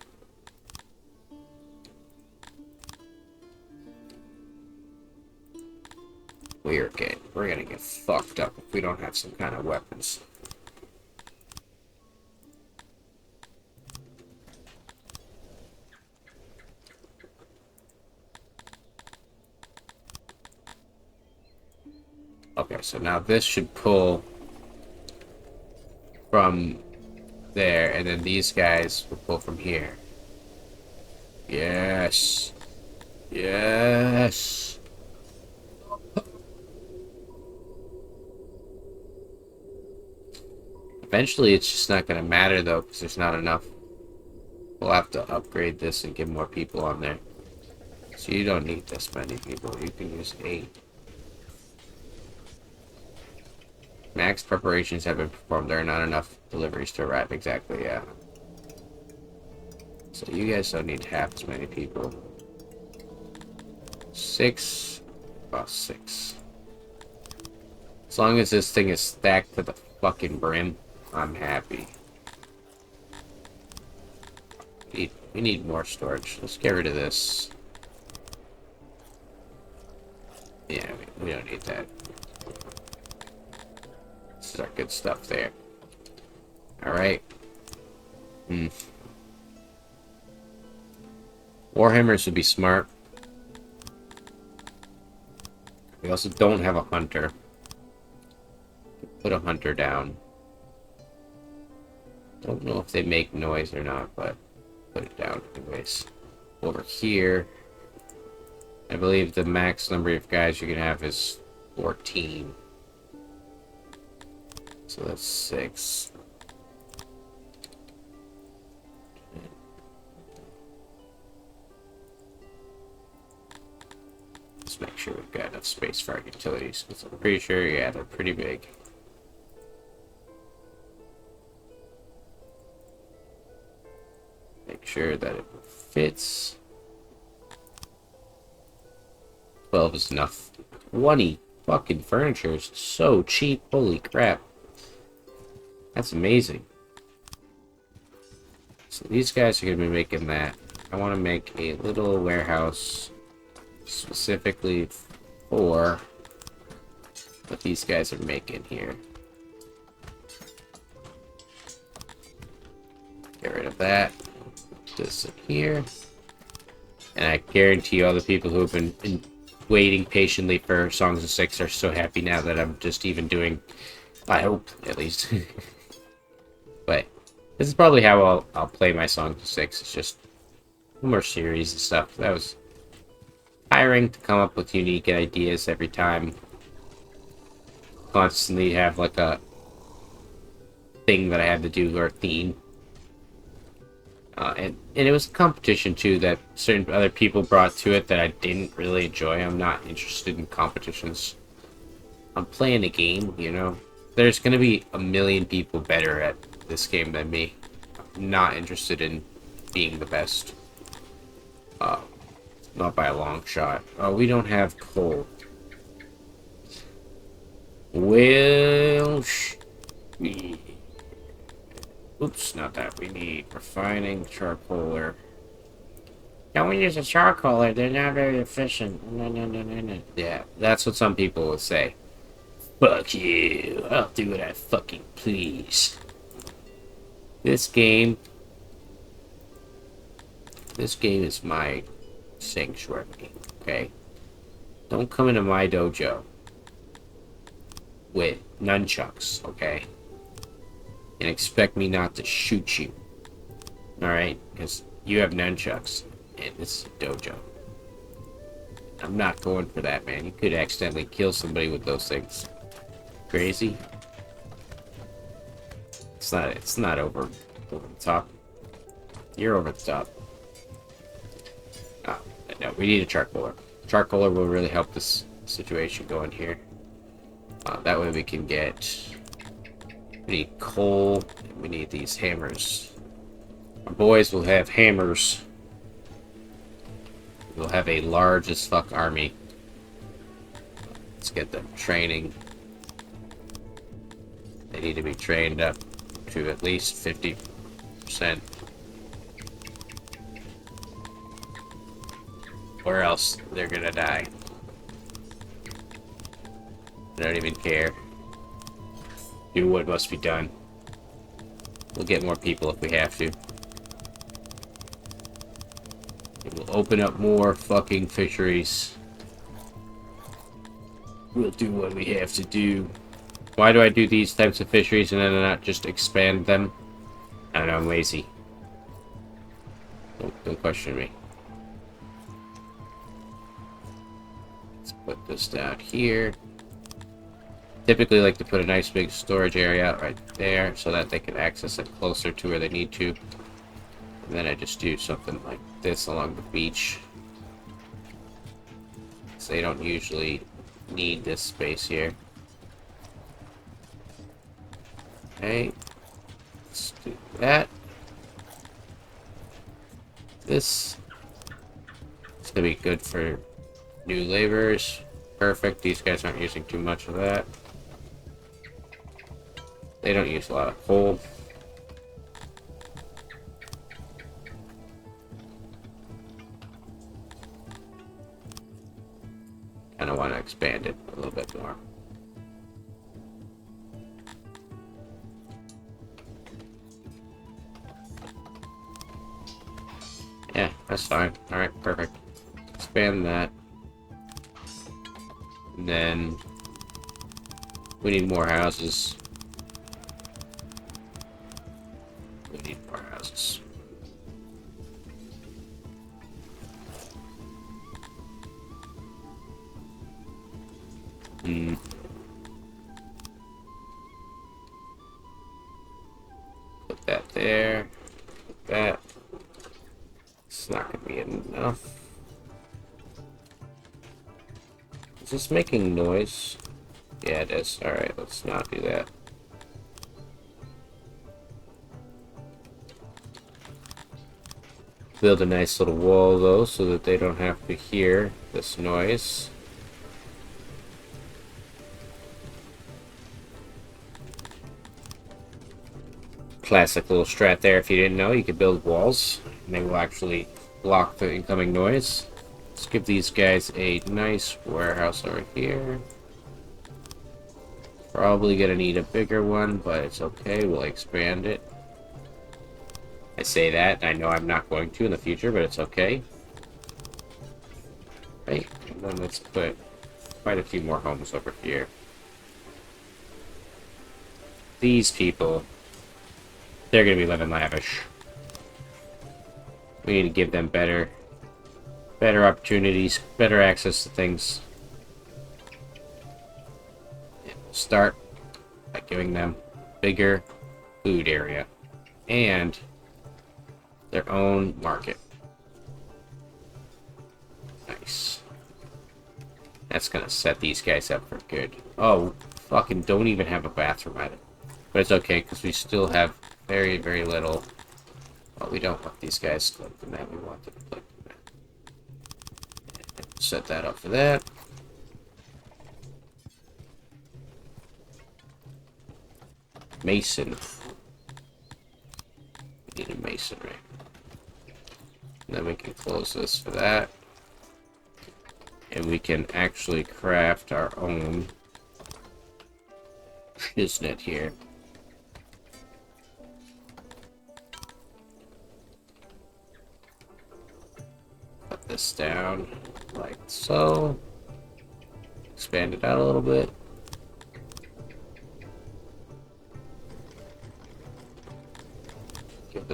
We're gonna get fucked up if we don't have some kind of weapons. Okay, so now this should pull from there, and then these guys will pull from here. Yes. Yes. Eventually, it's just not going to matter, though, because there's not enough. We'll have to upgrade this and get more people on there. So you don't need this many people. You can use 8. Max preparations have been performed. There are not enough deliveries to arrive. Exactly, yeah. So you guys don't need half as many people. 6. About 6. As long as this thing is stacked to the fucking brim, I'm happy. We need more storage. Let's get rid of this. Yeah, we don't need that. This is our good stuff there. Alright. Warhammers would be smart. We also don't have a hunter. Put a hunter down. Don't know if they make noise or not, but put it down anyways. Over here, I believe the max number of guys you can have is 14. So that's 6. Let's make sure we've got enough space for our utilities, because I'm pretty sure, yeah, they're pretty big. Make sure that it fits. 12 is enough. 20 fucking furniture is so cheap. Holy crap. That's amazing. So these guys are going to be making that. I want to make a little warehouse specifically for what these guys are making here. Get rid of that. This in here. And I guarantee you all the people who have been waiting patiently for Songs of Six are so happy now that I'm just even doing, I hope, at least. But this is probably how I'll play my Songs of Six. It's just more series and stuff. That was tiring to come up with unique ideas every time. Constantly have like a thing that I had to do or a theme. And it was a competition too that certain other people brought to it that I didn't really enjoy. I'm not interested in competitions. I'm playing a game, you know. There's gonna be a million people better at this game than me. I'm not interested in being the best. Not by a long shot. Oh, we don't have coal. Well, oops, not that. We need refining charcoaler. Don't we use a charcoaler? They're not very efficient. No. Yeah, that's what some people will say. Fuck you. I'll do what I fucking please. This game is my sanctuary, okay? Don't come into my dojo. with nunchucks, okay? And expect me not to shoot you. Alright? Because you have nunchucks. And this is a dojo. I'm not going for that, man. You could accidentally kill somebody with those things. Crazy? It's not over the top. You're over the top. Oh, no, we need a charcoaler. Charcoaler will really help this situation going here. That way we can get... We need coal. And we need these hammers. Our boys will have hammers. We'll have a large as fuck army. Let's get them training. They need to be trained up to at least 50%. Or else they're gonna die. I don't even care. Do what must be done. We'll get more people if we have to. It will open up more fucking fisheries. We'll do what we have to do. Why do I do these types of fisheries and then not just expand them? I don't know, I'm lazy. Don't question me. Let's put this down here. Typically like to put a nice big storage area right there so that they can access it closer to where they need to. And then I just do something like this along the beach. So they don't usually need this space here. Okay. Let's do that. This is gonna be good for new laborers. Perfect. These guys aren't using too much of that. They don't use a lot of coal. Kind of want to expand it a little bit more. Yeah, that's fine. Alright, perfect. Expand that. And then we need more houses. We need more houses. Put that there. Put that. It's not gonna be enough. Is this making noise? Yeah, it is. Alright, let's not do that. Build a nice little wall, though, so that they don't have to hear this noise. Classic little strat there. If you didn't know, you could build walls, and they will actually block the incoming noise. Let's give these guys a nice warehouse over here. Probably gonna need a bigger one, but it's okay. We'll expand it. I say that, and I know I'm not going to in the future, but it's okay. Right, and then let's put quite a few more homes over here. These people, they're gonna be living lavish. We need to give them better opportunities, better access to things. Start by giving them bigger food area and their own market. Nice. That's gonna set these guys up for good. Oh, fucking don't even have a bathroom either. But it's okay, because we still have very, very little. Well, we don't want these guys collecting that. We want them collecting that. Set that up for that. Mason. We need a masonry. And then we can close this for that. And we can actually craft our own shiznit here. Put this down like so. Expand it out a little bit.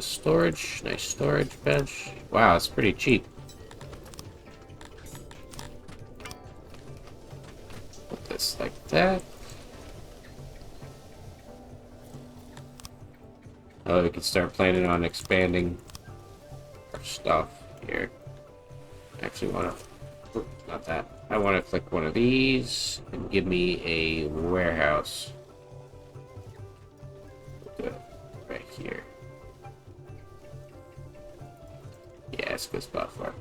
storage. Nice storage bench. Wow, it's pretty cheap. Put this like that. Oh, we can start planning on expanding our stuff here. Actually want to... Not that. I want to click one of these and give me a warehouse. Good. Right here. Yeah, it's a good spot for it.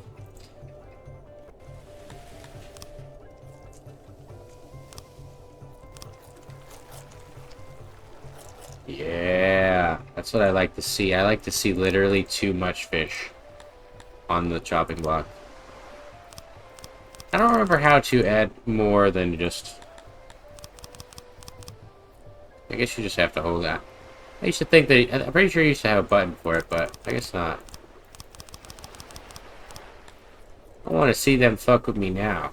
Yeah, that's what I like to see. I like to see literally too much fish on the chopping block. I don't remember how to add more than just... I guess you just have to hold that. I used to think that... I'm pretty sure you used to have a button for it, but I guess not. I want to see them fuck with me now.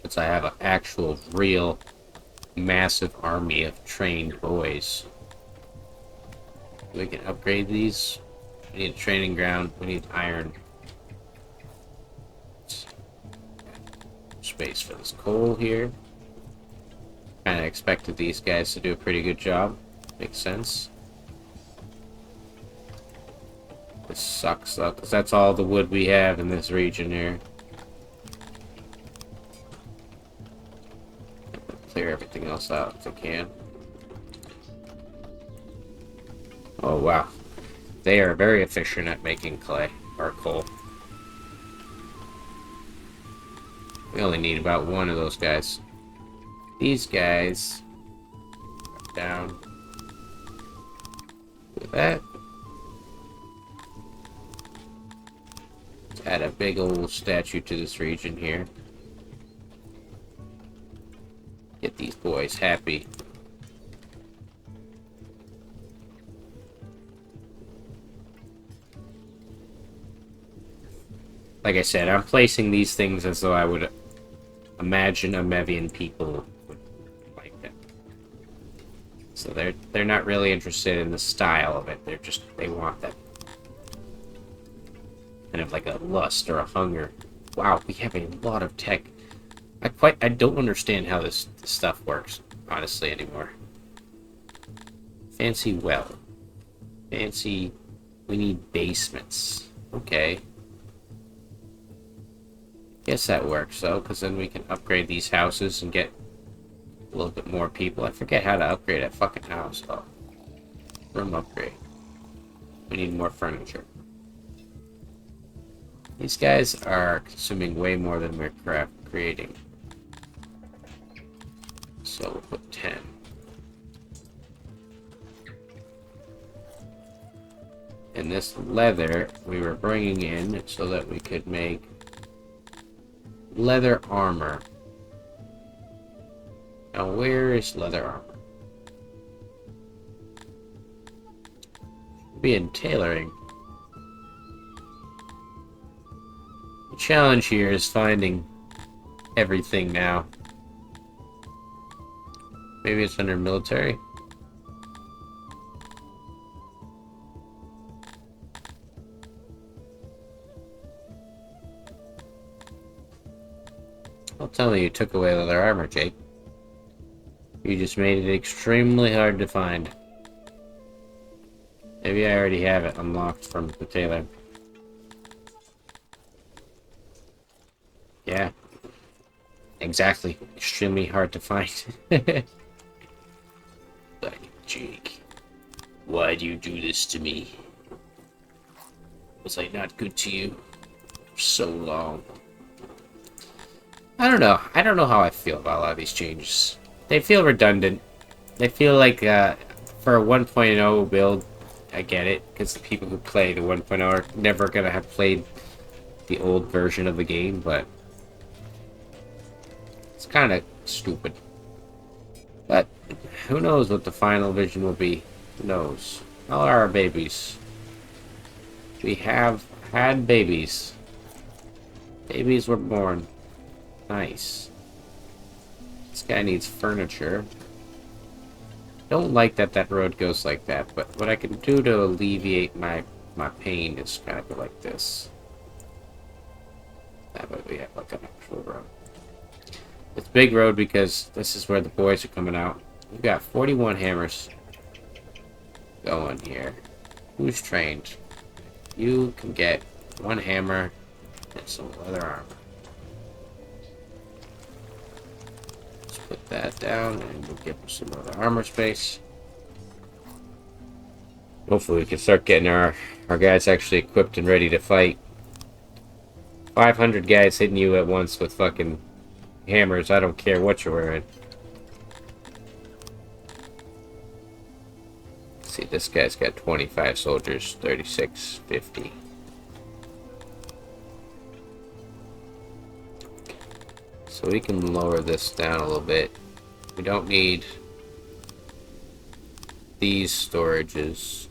Since I have an actual, real, massive army of trained boys. We can upgrade these. We need a training ground. We need iron. Space for this coal here. Kind of expected these guys to do a pretty good job. Makes sense. This sucks though, because that's all the wood we have in this region here. Clear everything else out if I can. Oh wow. They are very efficient at making clay, or coal. We only need about one of those guys. These guys... down. Do that. Let's add a big old statue to this region here. Get these boys happy. Like I said, I'm placing these things as though I would imagine a Mevian people would like them. So they're not really interested in the style of it. They want that. Kind of like a lust or a hunger. Wow, we have a lot of tech. I don't understand how this stuff works, honestly, anymore. Fancy well. Fancy... We need basements. Okay. Guess that works, though, because then we can upgrade these houses and get a little bit more people. I forget how to upgrade a fucking house, though. Room upgrade. We need more furniture. These guys are consuming way more than we're creating. So we'll put 10. And this leather we were bringing in so that we could make leather armor. Now where is leather armor? Should be in tailoring. The challenge here is finding everything now. Maybe it's under military? I'll tell you, you took away leather armor, Jake. You just made it extremely hard to find. Maybe I already have it unlocked from the tailor. Yeah. Exactly. Extremely hard to find. Like, Jake, why do you do this to me? Was I not good to you for so long? I don't know. I don't know how I feel about a lot of these changes. They feel redundant. They feel like, for a 1.0 build, I get it, because the people who play the 1.0 are never going to have played the old version of the game, but it's kind of stupid. But who knows what the final vision will be? Who knows? All our babies. We have had babies. Babies were born. Nice. This guy needs furniture. Don't like that that road goes like that, but what I can do to alleviate my pain is kind of go like this. That way we have like an actual road. It's a big road because this is where the boys are coming out. We've got 41 hammers going here. Who's trained? You can get one hammer and some leather armor. Let's put that down and we'll give them some other armor space. Hopefully we can start getting our guys actually equipped and ready to fight. 500 guys hitting you at once with fucking hammers. I don't care what you're wearing. See, this guy's got 25 soldiers, 3650. So we can lower this down a little bit. We don't need these storages.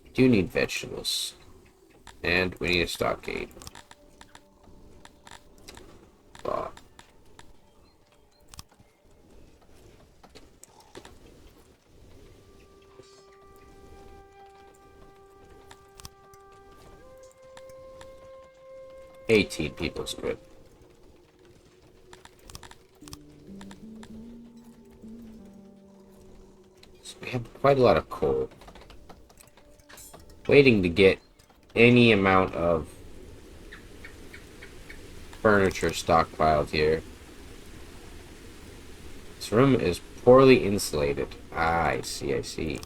We do need vegetables. And we need a stockade. Oh. $18 people's good. So we have quite a lot of coal. Waiting to get any amount of furniture stockpiled here. This room is poorly insulated. Ah, I see, I see.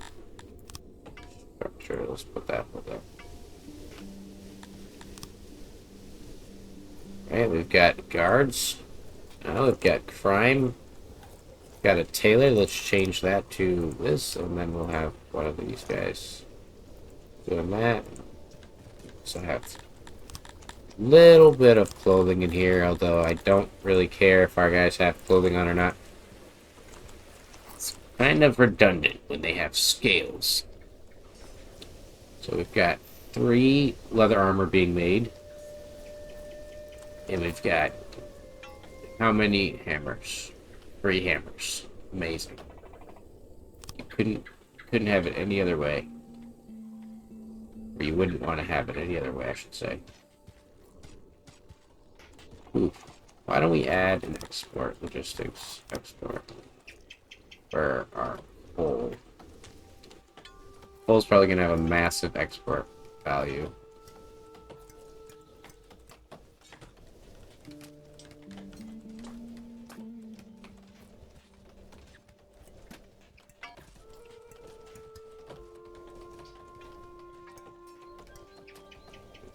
Sure, let's put that there. Alright, we've got guards. Now we've got crime. Got a tailor. Let's change that to this, and then we'll have one of these guys doing that. So I have a little bit of clothing in here, although I don't really care if our guys have clothing on or not. It's kind of redundant when they have scales. So we've got 3 leather armor being made. And we've got how many hammers? 3 hammers. Amazing. You couldn't have it any other way. Or you wouldn't want to have it any other way, I should say. Ooh. Why don't we add an export logistics export for our coal? Coal's probably gonna have a massive export value.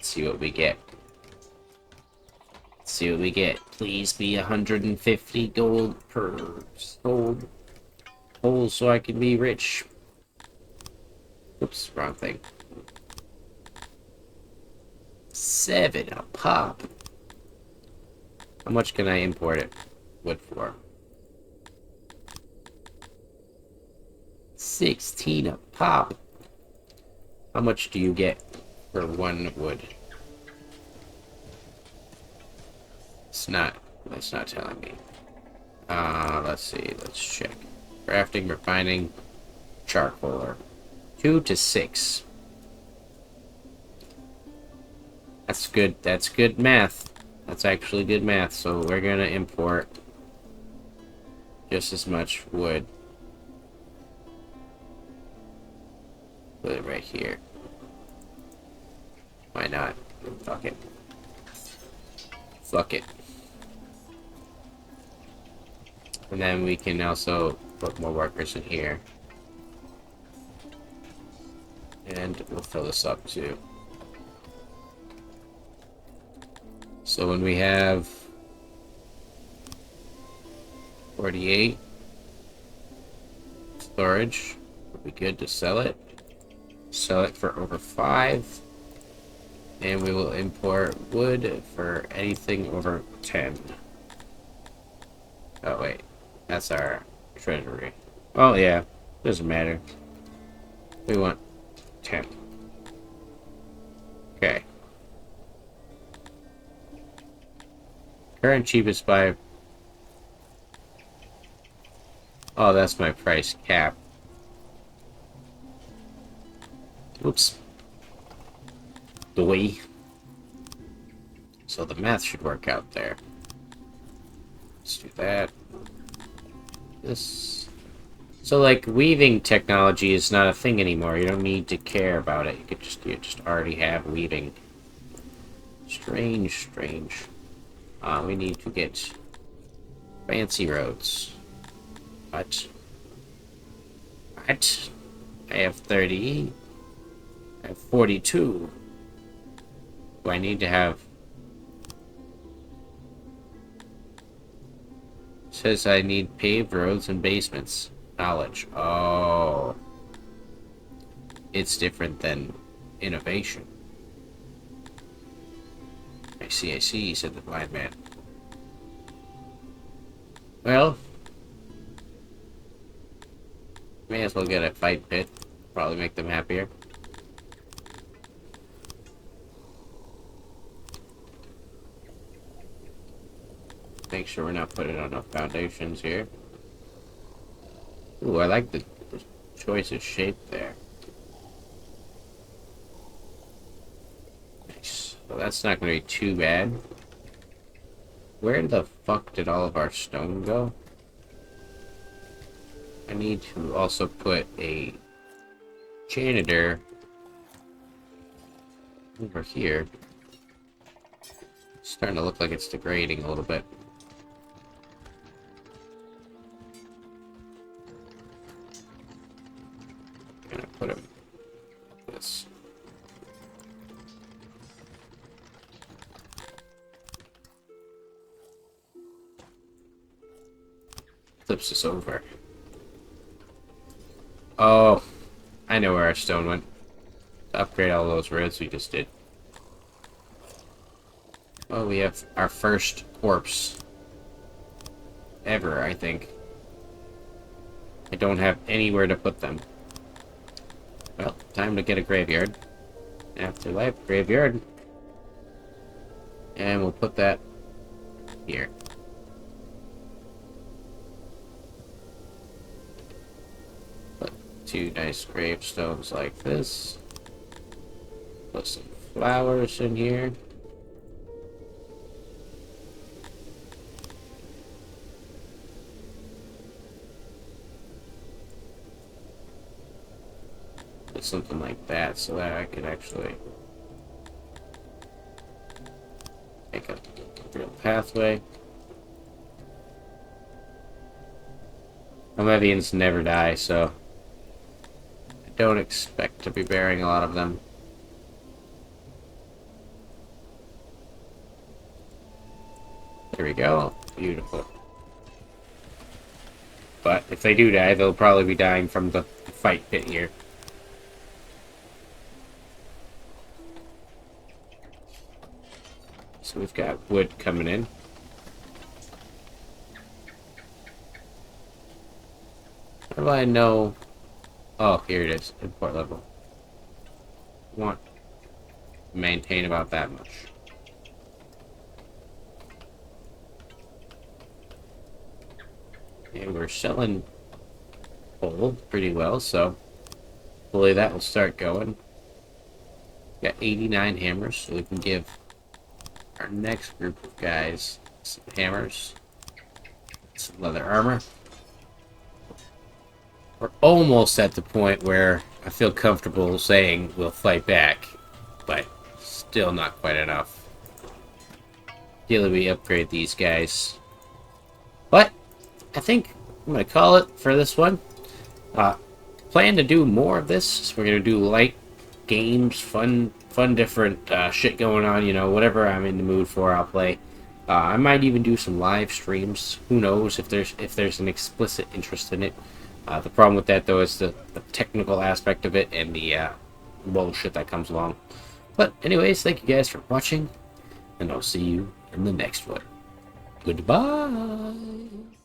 See what we get. See what we get. Please be 150 gold per sold hole so I can be rich. Oops, wrong thing. 7 a pop. How much can I import it? Wood for? 16 a pop. How much do you get for 1 wood? That's not telling me. Let's see, let's check. Crafting, refining, charcoaler. 2 to 6. That's good math. That's actually good math, so we're gonna import just as much wood. Put it right here. Why not? Fuck it. Fuck it. And then we can also put more workers in here. And we'll fill this up too. So when we have 48 storage, it'll be good to sell it. Sell it for over 5. And we will import wood for anything over 10. Oh wait, that's our treasury. Oh yeah, doesn't matter. We want 10. Okay. Current cheapest by... Oh, that's my price cap. Oops. Doy. So the math should work out there. Let's do that. This. So like weaving technology is not a thing anymore. You don't need to care about it. You just already have weaving. Strange, strange. We need to get fancy roads. What? What? I have 30. I have 42. Do I need to have... It says I need paved roads and basements. Knowledge. Oh. It's different than innovation. I see, said the blind man. Well, may as well get a fight pit. Probably make them happier. Make sure we're not putting enough foundations here. Ooh, I like the choice of shape there. Nice. Well, that's not going to be too bad. Where the fuck did all of our stone go? I need to also put a janitor over here. It's starting to look like it's degrading a little bit. I'm gonna put him like this. Flips this over. Oh, I know where our stone went. To upgrade all those roads we just did. Oh, we have our first corpse ever, I think. I don't have anywhere to put them. Well, time to get a graveyard. Afterlife graveyard. And we'll put that here. Put two nice gravestones like this. Put some flowers in here. Put something like that so that I could actually make a real pathway. Omevians never die, so I don't expect to be burying a lot of them. There we go. Beautiful. But if they do die, they'll probably be dying from the fight pit here. So we've got wood coming in. How do I know? Oh, here it is. Import level. Want to maintain about that much. And we're selling coal pretty well, so hopefully that will start going. Got 89 hammers, so we can give our next group of guys some hammers, some leather armor. We're almost at the point where I feel comfortable saying we'll fight back, but still not quite enough. Ideally, we upgrade these guys. But I think I'm going to call it for this one. Plan to do more of this. So we're going to do light games, fun different shit going on. You know, whatever I'm in the mood for, I'll play. I might even do some live streams. Who knows if there's an explicit interest in it. The problem with that, though, is the technical aspect of it and the bullshit that comes along. But anyways, thank you guys for watching, and I'll see you in the next one. Goodbye.